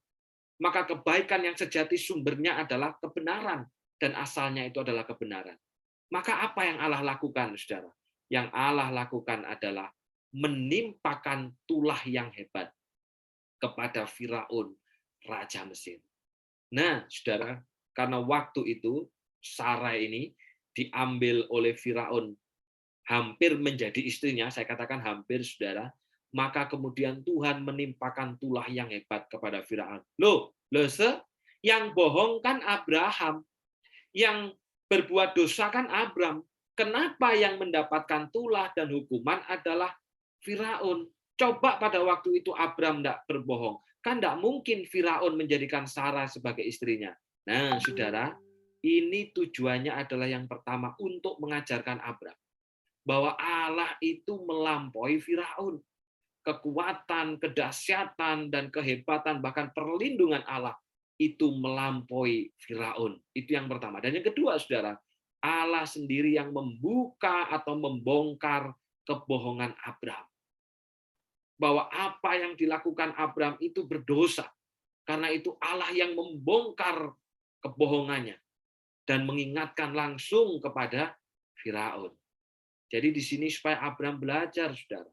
Maka kebaikan yang sejati sumbernya adalah kebenaran. Dan asalnya itu adalah kebenaran. Maka apa yang Allah lakukan, saudara? Yang Allah lakukan adalah menimpakan tulah yang hebat kepada Firaun, Raja Mesir. Nah, saudara, karena waktu itu Sarah ini diambil oleh Firaun, hampir menjadi istrinya, saya katakan hampir, saudara, maka kemudian Tuhan menimpakan tulah yang hebat kepada Firaun. Loh, yang bohong kan Abraham, yang berbuat dosa kan Abram. Kenapa yang mendapatkan tulah dan hukuman adalah Firaun? Coba pada waktu itu Abram tidak berbohong. Kan tidak mungkin Firaun menjadikan Sarah sebagai istrinya. Nah, saudara, ini tujuannya adalah yang pertama untuk mengajarkan Abram bahwa Allah itu melampaui Firaun. Kekuatan, kedahsyatan, dan kehebatan, bahkan perlindungan Allah itu melampaui Firaun. Itu yang pertama. Dan yang kedua, saudara, Allah sendiri yang membuka atau membongkar kebohongan Abram. Bahwa apa yang dilakukan Abram itu berdosa. Karena itu Allah yang membongkar kebohongannya dan mengingatkan langsung kepada Firaun. Jadi di sini supaya Abram belajar, saudara.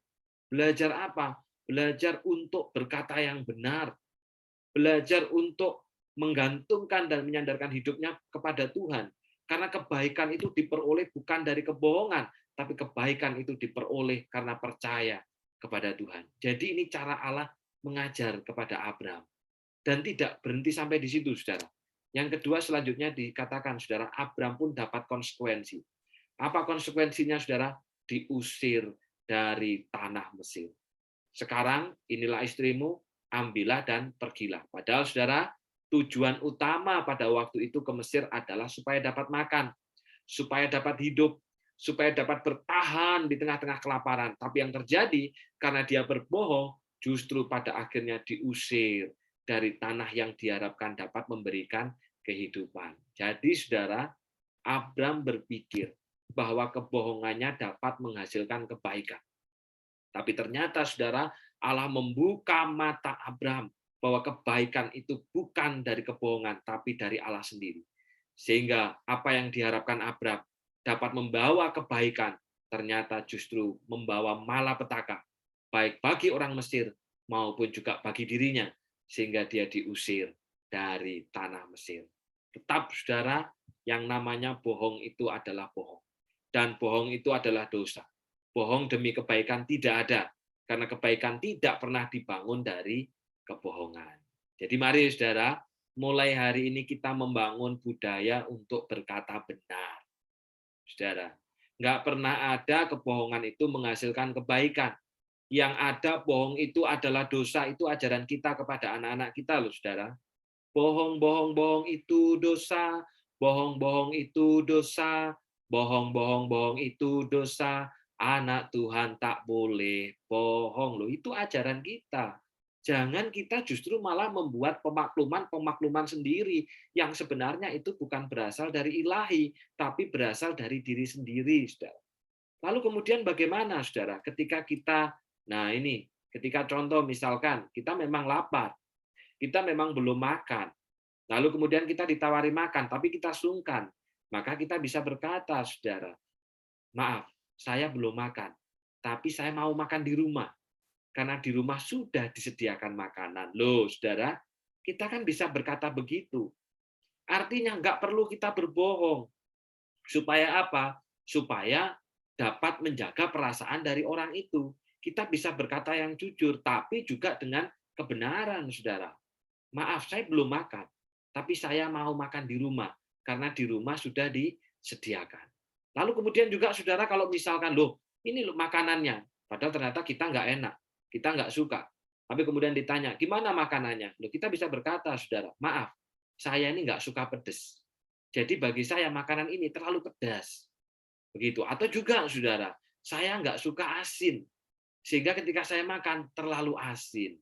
Belajar apa? Belajar untuk berkata yang benar. Belajar untuk menggantungkan dan menyandarkan hidupnya kepada Tuhan. Karena kebaikan itu diperoleh bukan dari kebohongan, tapi kebaikan itu diperoleh karena percaya kepada Tuhan. Jadi ini cara Allah mengajar kepada Abram. Dan tidak berhenti sampai di situ, saudara. Yang kedua selanjutnya dikatakan, saudara, Abram pun dapat konsekuensi. Apa konsekuensinya, saudara? Diusir dari tanah Mesir. Sekarang inilah istrimu, ambillah dan pergilah. Padahal, saudara, tujuan utama pada waktu itu ke Mesir adalah supaya dapat makan, supaya dapat hidup, supaya dapat bertahan di tengah-tengah kelaparan. Tapi yang terjadi, karena dia berbohong, justru pada akhirnya diusir dari tanah yang diharapkan dapat memberikan kehidupan. Jadi, saudara, Abram berpikir bahwa kebohongannya dapat menghasilkan kebaikan. Tapi ternyata, saudara, Allah membuka mata Abram bahwa kebaikan itu bukan dari kebohongan, tapi dari Allah sendiri. Sehingga apa yang diharapkan Abram dapat membawa kebaikan, ternyata justru membawa malapetaka, baik bagi orang Mesir maupun juga bagi dirinya, sehingga dia diusir dari tanah Mesir. Tetap, saudara, yang namanya bohong itu adalah bohong. Dan bohong itu adalah dosa. Bohong demi kebaikan tidak ada, karena kebaikan tidak pernah dibangun dari kebohongan. Jadi mari, saudara, mulai hari ini kita membangun budaya untuk berkata benar. Saudara, nggak pernah ada kebohongan itu menghasilkan kebaikan. Yang ada bohong itu adalah dosa, itu ajaran kita kepada anak-anak kita loh, saudara. Bohong, bohong, bohong itu dosa, bohong, bohong itu dosa, bohong, bohong, bohong itu dosa, anak Tuhan tak boleh bohong loh, itu ajaran kita. Jangan kita justru malah membuat pemakluman sendiri yang sebenarnya itu bukan berasal dari ilahi, tapi berasal dari diri sendiri, saudara. Lalu kemudian bagaimana, saudara, ketika kita, ketika contoh misalkan kita memang lapar, kita memang belum makan, lalu kemudian kita ditawari makan, tapi kita sungkan, maka kita bisa berkata, saudara, maaf, saya belum makan, tapi saya mau makan di rumah. Karena di rumah sudah disediakan makanan. Loh, saudara, kita kan bisa berkata begitu. Artinya nggak perlu kita berbohong. Supaya apa? Supaya dapat menjaga perasaan dari orang itu. Kita bisa berkata yang jujur, tapi juga dengan kebenaran, saudara. Maaf, saya belum makan, tapi saya mau makan di rumah. Karena di rumah sudah disediakan. Lalu kemudian juga, saudara, kalau misalkan, loh, ini loh makanannya, padahal ternyata kita nggak enak. Kita nggak suka. Tapi kemudian ditanya, gimana makanannya? Loh, kita bisa berkata, saudara, maaf, saya ini nggak suka pedas. Jadi bagi saya makanan ini terlalu pedas. Begitu. Atau juga, saudara, saya nggak suka asin. Sehingga ketika saya makan terlalu asin.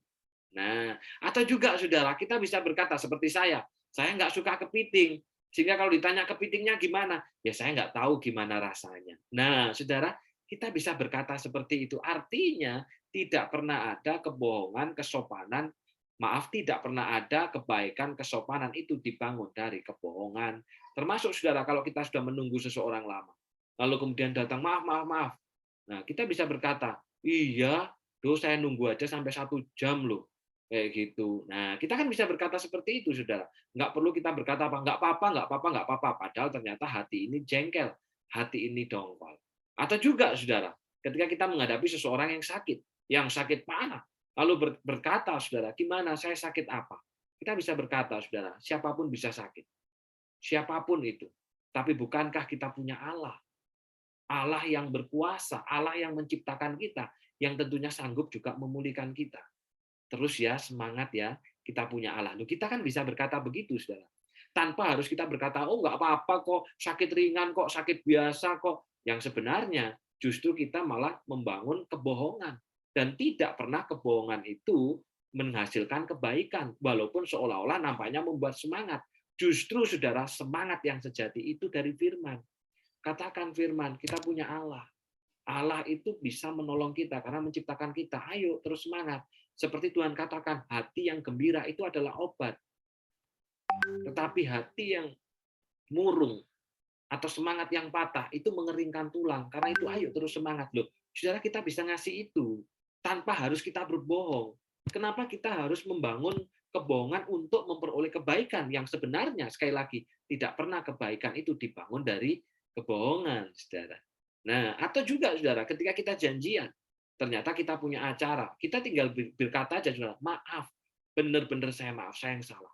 Nah, atau juga, saudara, kita bisa berkata seperti saya nggak suka kepiting. Sehingga kalau ditanya kepitingnya gimana? Ya saya nggak tahu gimana rasanya. Nah, saudara, kita bisa berkata seperti itu. Artinya, tidak pernah ada kebohongan, kesopanan, tidak pernah ada kebaikan, kesopanan itu dibangun dari kebohongan. Termasuk, saudara, kalau kita sudah menunggu seseorang lama, lalu kemudian datang, maaf. Nah, kita bisa berkata, iya, saya nunggu aja sampai 1 jam loh. Kayak gitu. Nah, kita kan bisa berkata seperti itu, saudara. Nggak perlu kita berkata apa, nggak apa-apa. Padahal ternyata hati ini jengkel, hati ini dongkol. Atau juga, saudara, ketika kita menghadapi seseorang yang sakit parah, lalu berkata, saudara, gimana, saya sakit apa? Kita bisa berkata, saudara, siapapun bisa sakit. Siapapun itu. Tapi bukankah kita punya Allah? Allah yang berkuasa, Allah yang menciptakan kita, yang tentunya sanggup juga memulihkan kita. Terus ya, semangat ya, kita punya Allah. Loh, kita kan bisa berkata begitu, saudara. Tanpa harus kita berkata, oh nggak apa-apa kok, sakit ringan kok, sakit biasa kok. Yang sebenarnya justru kita malah membangun kebohongan. Dan tidak pernah kebohongan itu menghasilkan kebaikan, walaupun seolah-olah nampaknya membuat semangat. Justru, saudara, semangat yang sejati itu dari firman. Katakan firman, kita punya Allah. Allah itu bisa menolong kita karena menciptakan kita. Ayo, terus semangat. Seperti Tuhan katakan, hati yang gembira itu adalah obat. Tetapi hati yang murung atau semangat yang patah itu mengeringkan tulang. Karena itu ayo terus semangat. Loh, saudara, kita bisa ngasih itu tanpa harus kita berbohong. Kenapa kita harus membangun kebohongan untuk memperoleh kebaikan yang sebenarnya, sekali lagi, tidak pernah kebaikan itu dibangun dari kebohongan, saudara. Nah, atau juga, saudara, ketika kita janjian, ternyata kita punya acara, kita tinggal berkata aja, saudara, maaf, benar-benar saya yang salah.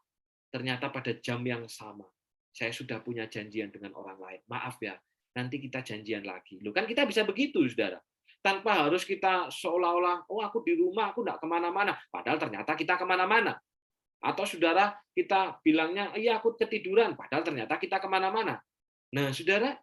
Ternyata pada jam yang sama, saya sudah punya janjian dengan orang lain. Maaf ya, nanti kita janjian lagi. Loh, kan kita bisa begitu, saudara. Tanpa harus kita seolah-olah, oh aku di rumah, aku nggak kemana-mana. Padahal ternyata kita kemana-mana. Atau, saudara, kita bilangnya, iya aku ketiduran. Padahal ternyata kita kemana-mana. Nah, saudara,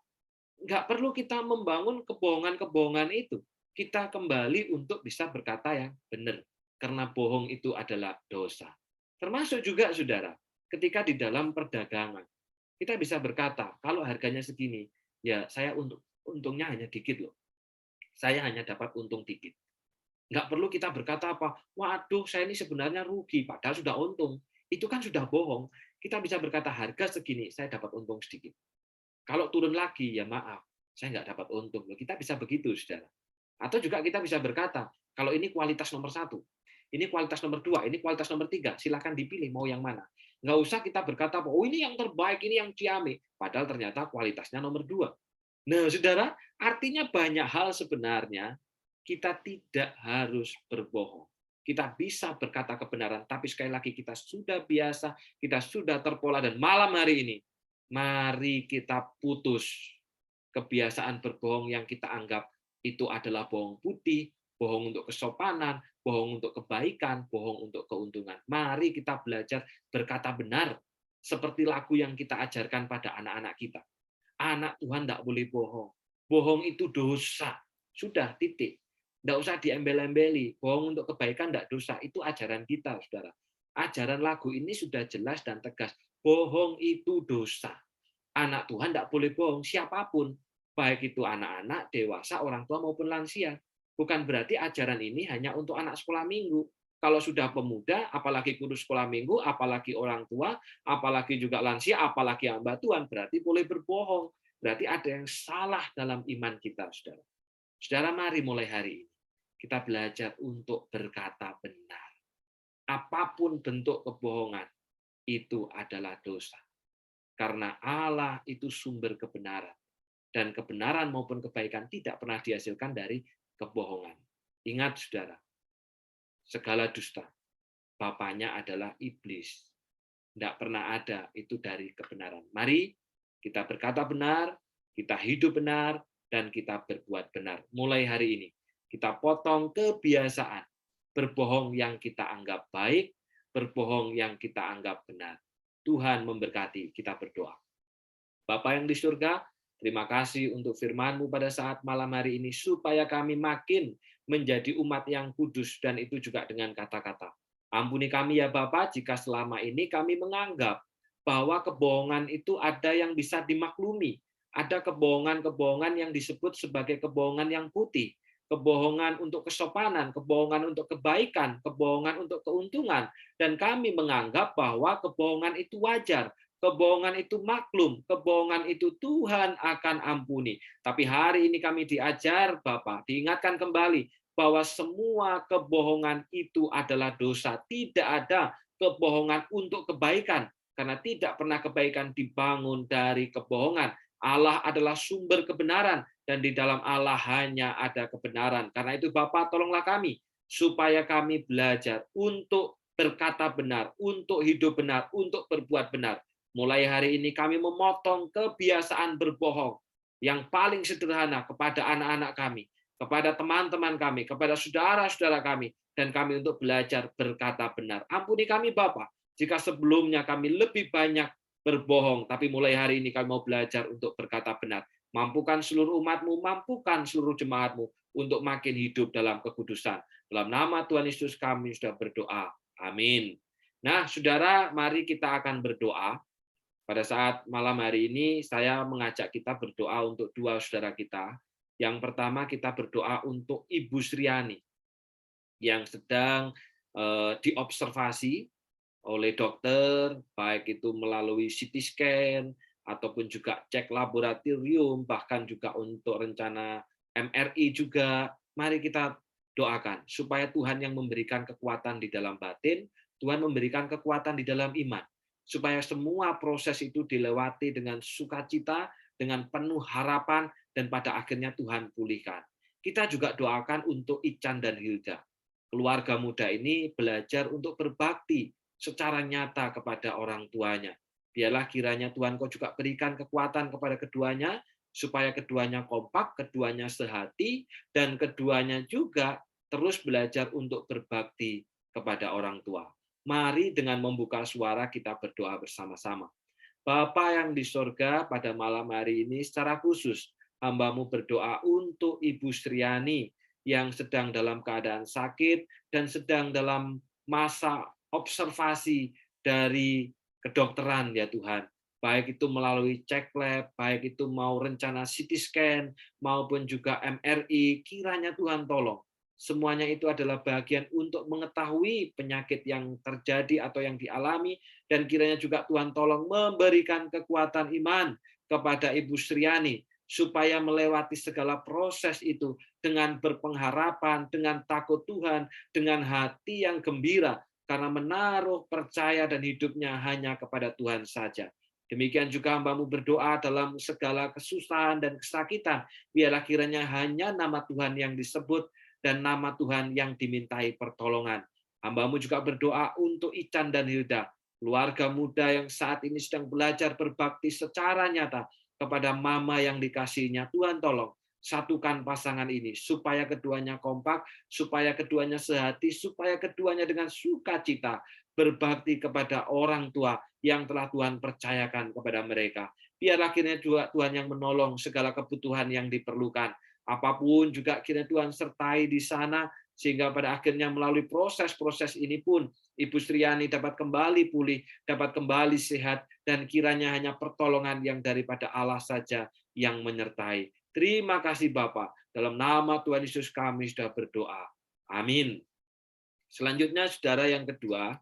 nggak perlu kita membangun kebohongan-kebohongan itu. Kita kembali untuk bisa berkata yang benar. Karena bohong itu adalah dosa. Termasuk juga, saudara, ketika di dalam perdagangan. Kita bisa berkata, kalau harganya segini, ya saya untungnya hanya dikit loh. Saya hanya dapat untung dikit. Nggak perlu kita berkata apa, waduh saya ini sebenarnya rugi, padahal sudah untung. Itu kan sudah bohong. Kita bisa berkata harga segini, saya dapat untung sedikit. Kalau turun lagi, ya maaf, saya nggak dapat untung. Loh, kita bisa begitu, saudara. Atau juga kita bisa berkata, kalau ini kualitas nomor 1, ini kualitas nomor 2, ini kualitas nomor 3, silakan dipilih mau yang mana. Nggak usah kita berkata, oh ini yang terbaik, ini yang ciamik. Padahal ternyata kualitasnya nomor 2. Nah, saudara, artinya banyak hal sebenarnya kita tidak harus berbohong. Kita bisa berkata kebenaran, tapi sekali lagi kita sudah biasa, kita sudah terpola, dan malam hari ini, mari kita putus kebiasaan berbohong yang kita anggap itu adalah bohong putih, bohong untuk kesopanan, bohong untuk kebaikan, bohong untuk keuntungan. Mari kita belajar berkata benar, seperti lagu yang kita ajarkan pada anak-anak kita. Anak Tuhan tidak boleh bohong. Bohong itu dosa. Sudah, titik. Tidak usah diembel-embeli. Bohong untuk kebaikan tidak dosa. Itu ajaran kita, saudara. Ajaran lagu ini sudah jelas dan tegas. Bohong itu dosa. Anak Tuhan tidak boleh bohong. Siapapun. Baik itu anak-anak, dewasa, orang tua maupun lansia. Bukan berarti ajaran ini hanya untuk anak sekolah minggu. Kalau sudah pemuda, apalagi guru sekolah minggu, apalagi orang tua, apalagi juga lansia, apalagi hamba Tuhan, berarti boleh berbohong. Berarti ada yang salah dalam iman kita, saudara. Saudara, mari mulai hari ini kita belajar untuk berkata benar. Apapun bentuk kebohongan, itu adalah dosa. Karena Allah itu sumber kebenaran. Dan kebenaran maupun kebaikan tidak pernah dihasilkan dari kebohongan. Ingat, saudara, segala dusta, bapaknya adalah iblis. Tidak pernah ada itu dari kebenaran. Mari kita berkata benar, kita hidup benar, dan kita berbuat benar. Mulai hari ini, kita potong kebiasaan berbohong yang kita anggap baik, berbohong yang kita anggap benar. Tuhan memberkati, kita berdoa. Bapa yang di surga, terima kasih untuk firman-Mu pada saat malam hari ini, supaya kami makin menjadi umat yang kudus, dan itu juga dengan kata-kata. Ampuni kami ya Bapa, jika selama ini kami menganggap bahwa kebohongan itu ada yang bisa dimaklumi. Ada kebohongan-kebohongan yang disebut sebagai kebohongan yang putih. Kebohongan untuk kesopanan, kebohongan untuk kebaikan, kebohongan untuk keuntungan. Dan kami menganggap bahwa kebohongan itu wajar. Kebohongan itu maklum, kebohongan itu Tuhan akan ampuni. Tapi hari ini kami diajar, Bapak, diingatkan kembali bahwa semua kebohongan itu adalah dosa. Tidak ada kebohongan untuk kebaikan, karena tidak pernah kebaikan dibangun dari kebohongan. Allah adalah sumber kebenaran, dan di dalam Allah hanya ada kebenaran. Karena itu Bapak, tolonglah kami, supaya kami belajar untuk berkata benar, untuk hidup benar, untuk berbuat benar. Mulai hari ini kami memotong kebiasaan berbohong yang paling sederhana kepada anak-anak kami, kepada teman-teman kami, kepada saudara-saudara kami, dan kami untuk belajar berkata benar. Ampuni kami Bapa, jika sebelumnya kami lebih banyak berbohong, tapi mulai hari ini kami mau belajar untuk berkata benar. Mampukan seluruh umat-Mu, mampukan seluruh jemaat-Mu untuk makin hidup dalam kekudusan. Dalam nama Tuhan Yesus kami sudah berdoa. Amin. Nah, saudara, mari kita akan berdoa. Pada saat malam hari ini, saya mengajak kita berdoa untuk dua saudara kita. Yang pertama, kita berdoa untuk Ibu Sriani, yang sedang diobservasi oleh dokter, baik itu melalui CT scan, ataupun juga cek laboratorium, bahkan juga untuk rencana MRI juga. Mari kita doakan, supaya Tuhan yang memberikan kekuatan di dalam batin, Tuhan memberikan kekuatan di dalam iman, supaya semua proses itu dilewati dengan sukacita, dengan penuh harapan, dan pada akhirnya Tuhan pulihkan. Kita juga doakan untuk Ican dan Hilda. Keluarga muda ini belajar untuk berbakti secara nyata kepada orang tuanya. Biarlah kiranya Tuhan Kau juga berikan kekuatan kepada keduanya, supaya keduanya kompak, keduanya sehati, dan keduanya juga terus belajar untuk berbakti kepada orang tua. Mari dengan membuka suara kita berdoa bersama-sama. Bapa yang di sorga, pada malam hari ini secara khusus hamba-Mu berdoa untuk Ibu Sriani yang sedang dalam keadaan sakit dan sedang dalam masa observasi dari kedokteran ya Tuhan. Baik itu melalui cek lab, baik itu mau rencana CT scan, maupun juga MRI, kiranya Tuhan tolong. Semuanya itu adalah bagian untuk mengetahui penyakit yang terjadi atau yang dialami, dan kiranya juga Tuhan tolong memberikan kekuatan iman kepada Ibu Sriani, supaya melewati segala proses itu dengan berpengharapan, dengan takut Tuhan, dengan hati yang gembira, karena menaruh percaya dan hidupnya hanya kepada Tuhan saja. Demikian juga hamba-Mu berdoa dalam segala kesusahan dan kesakitan, biarlah kiranya hanya nama Tuhan yang disebut dan nama Tuhan yang dimintai pertolongan. Hamba-Mu juga berdoa untuk Ican dan Hilda, keluarga muda yang saat ini sedang belajar berbakti secara nyata kepada mama yang dikasihinya. Tuhan tolong satukan pasangan ini supaya keduanya kompak, supaya keduanya sehati, supaya keduanya dengan sukacita berbakti kepada orang tua yang telah Tuhan percayakan kepada mereka. Biarlah kiranya juga Tuhan yang menolong segala kebutuhan yang diperlukan. Apapun juga kiranya Tuhan sertai di sana, sehingga pada akhirnya melalui proses-proses ini pun Ibu Sriani dapat kembali pulih, dapat kembali sehat, dan kiranya hanya pertolongan yang daripada Allah saja yang menyertai. Terima kasih Bapa, dalam nama Tuhan Yesus kami sudah berdoa. Amin. Selanjutnya saudara yang kedua,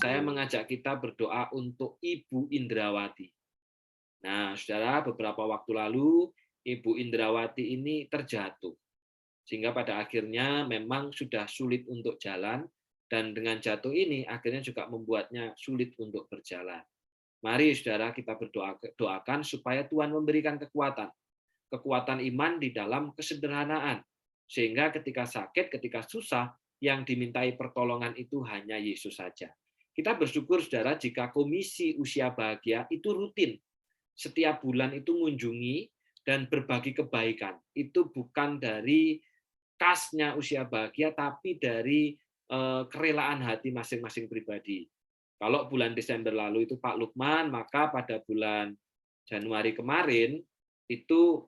saya mengajak kita berdoa untuk Ibu Indrawati. Nah saudara, beberapa waktu lalu Ibu Indrawati ini terjatuh, sehingga pada akhirnya memang sudah sulit untuk jalan, dan dengan jatuh ini akhirnya juga membuatnya sulit untuk berjalan. Mari saudara kita doakan supaya Tuhan memberikan kekuatan iman di dalam kesederhanaan, sehingga ketika sakit, ketika susah, yang dimintai pertolongan itu hanya Yesus saja. Kita bersyukur saudara jika Komisi Usia Bahagia itu rutin, setiap bulan itu mengunjungi dan berbagi kebaikan. Itu bukan dari kasnya Usia Bahagia, tapi dari kerelaan hati masing-masing pribadi. Kalau bulan Desember lalu itu Pak Lukman, maka pada bulan Januari kemarin itu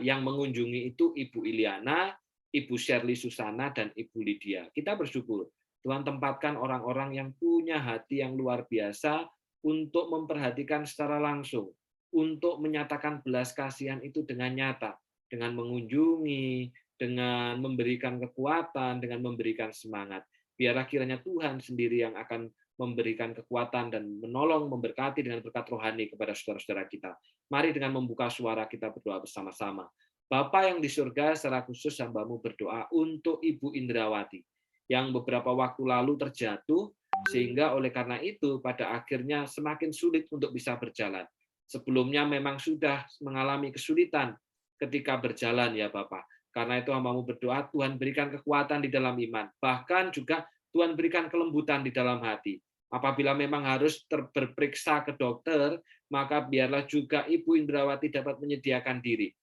yang mengunjungi itu Ibu Iliana, Ibu Shirley Susana, dan Ibu Lydia. Kita bersyukur Tuhan tempatkan orang-orang yang punya hati yang luar biasa untuk memperhatikan secara langsung, untuk menyatakan belas kasihan itu dengan nyata, dengan mengunjungi, dengan memberikan kekuatan, dengan memberikan semangat. Biarlah kiranya Tuhan sendiri yang akan memberikan kekuatan dan menolong, memberkati dengan berkat rohani kepada saudara-saudara kita. Mari dengan membuka suara kita berdoa bersama-sama. Bapa yang di surga, secara khusus hamba-Mu berdoa untuk Ibu Indrawati, yang beberapa waktu lalu terjatuh, sehingga oleh karena itu pada akhirnya semakin sulit untuk bisa berjalan. Sebelumnya memang sudah mengalami kesulitan ketika berjalan ya Bapak. Karena itu hamba-Mu berdoa, Tuhan berikan kekuatan di dalam iman. Bahkan juga Tuhan berikan kelembutan di dalam hati. Apabila memang harus berperiksa ke dokter, maka biarlah juga Ibu Indrawati dapat menyediakan diri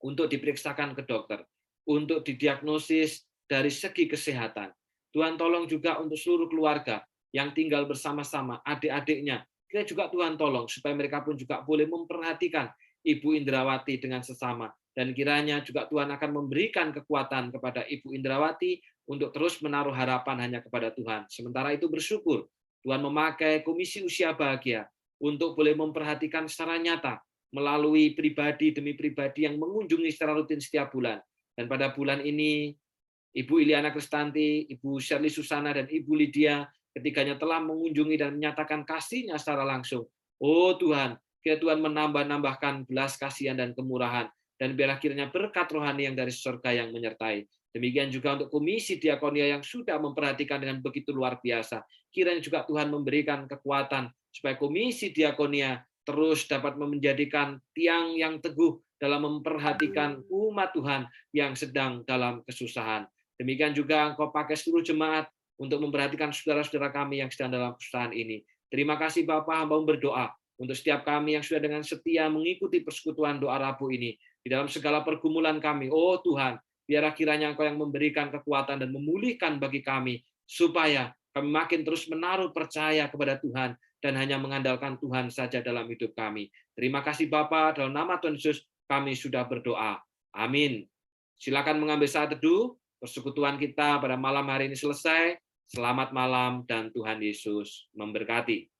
untuk diperiksakan ke dokter, untuk didiagnosis dari segi kesehatan. Tuhan tolong juga untuk seluruh keluarga yang tinggal bersama-sama, adik-adiknya. Kita juga Tuhan tolong supaya mereka pun juga boleh memperhatikan Ibu Indrawati dengan sesama. Dan kiranya juga Tuhan akan memberikan kekuatan kepada Ibu Indrawati untuk terus menaruh harapan hanya kepada Tuhan. Sementara itu bersyukur Tuhan memakai Komisi Usia Bahagia untuk boleh memperhatikan secara nyata melalui pribadi demi pribadi yang mengunjungi secara rutin setiap bulan. Dan pada bulan ini Ibu Iliana Kristanti, Ibu Shirley Susana, dan Ibu Lydia ketiganya telah mengunjungi dan menyatakan kasihnya secara langsung. Oh Tuhan, kiranya Tuhan menambah-nambahkan belas kasihan dan kemurahan, dan biarlah kiranya berkat rohani yang dari surga yang menyertai. Demikian juga untuk Komisi Diakonia yang sudah memperhatikan dengan begitu luar biasa. Kiranya juga Tuhan memberikan kekuatan supaya Komisi Diakonia terus dapat menjadikan tiang yang teguh dalam memperhatikan umat Tuhan yang sedang dalam kesusahan. Demikian juga Engkau pakai seluruh jemaat untuk memperhatikan saudara-saudara kami yang sedang dalam kesusahan ini. Terima kasih Bapak, hamba berdoa untuk setiap kami yang sudah dengan setia mengikuti persekutuan doa Rabu ini. Di dalam segala pergumulan kami, oh Tuhan, biarlah kiranya Engkau yang memberikan kekuatan dan memulihkan bagi kami, supaya kami makin terus menaruh percaya kepada Tuhan, dan hanya mengandalkan Tuhan saja dalam hidup kami. Terima kasih Bapa, dalam nama Tuhan Yesus kami sudah berdoa. Amin. Silakan mengambil saat teduh, persekutuan kita pada malam hari ini selesai. Selamat malam dan Tuhan Yesus memberkati.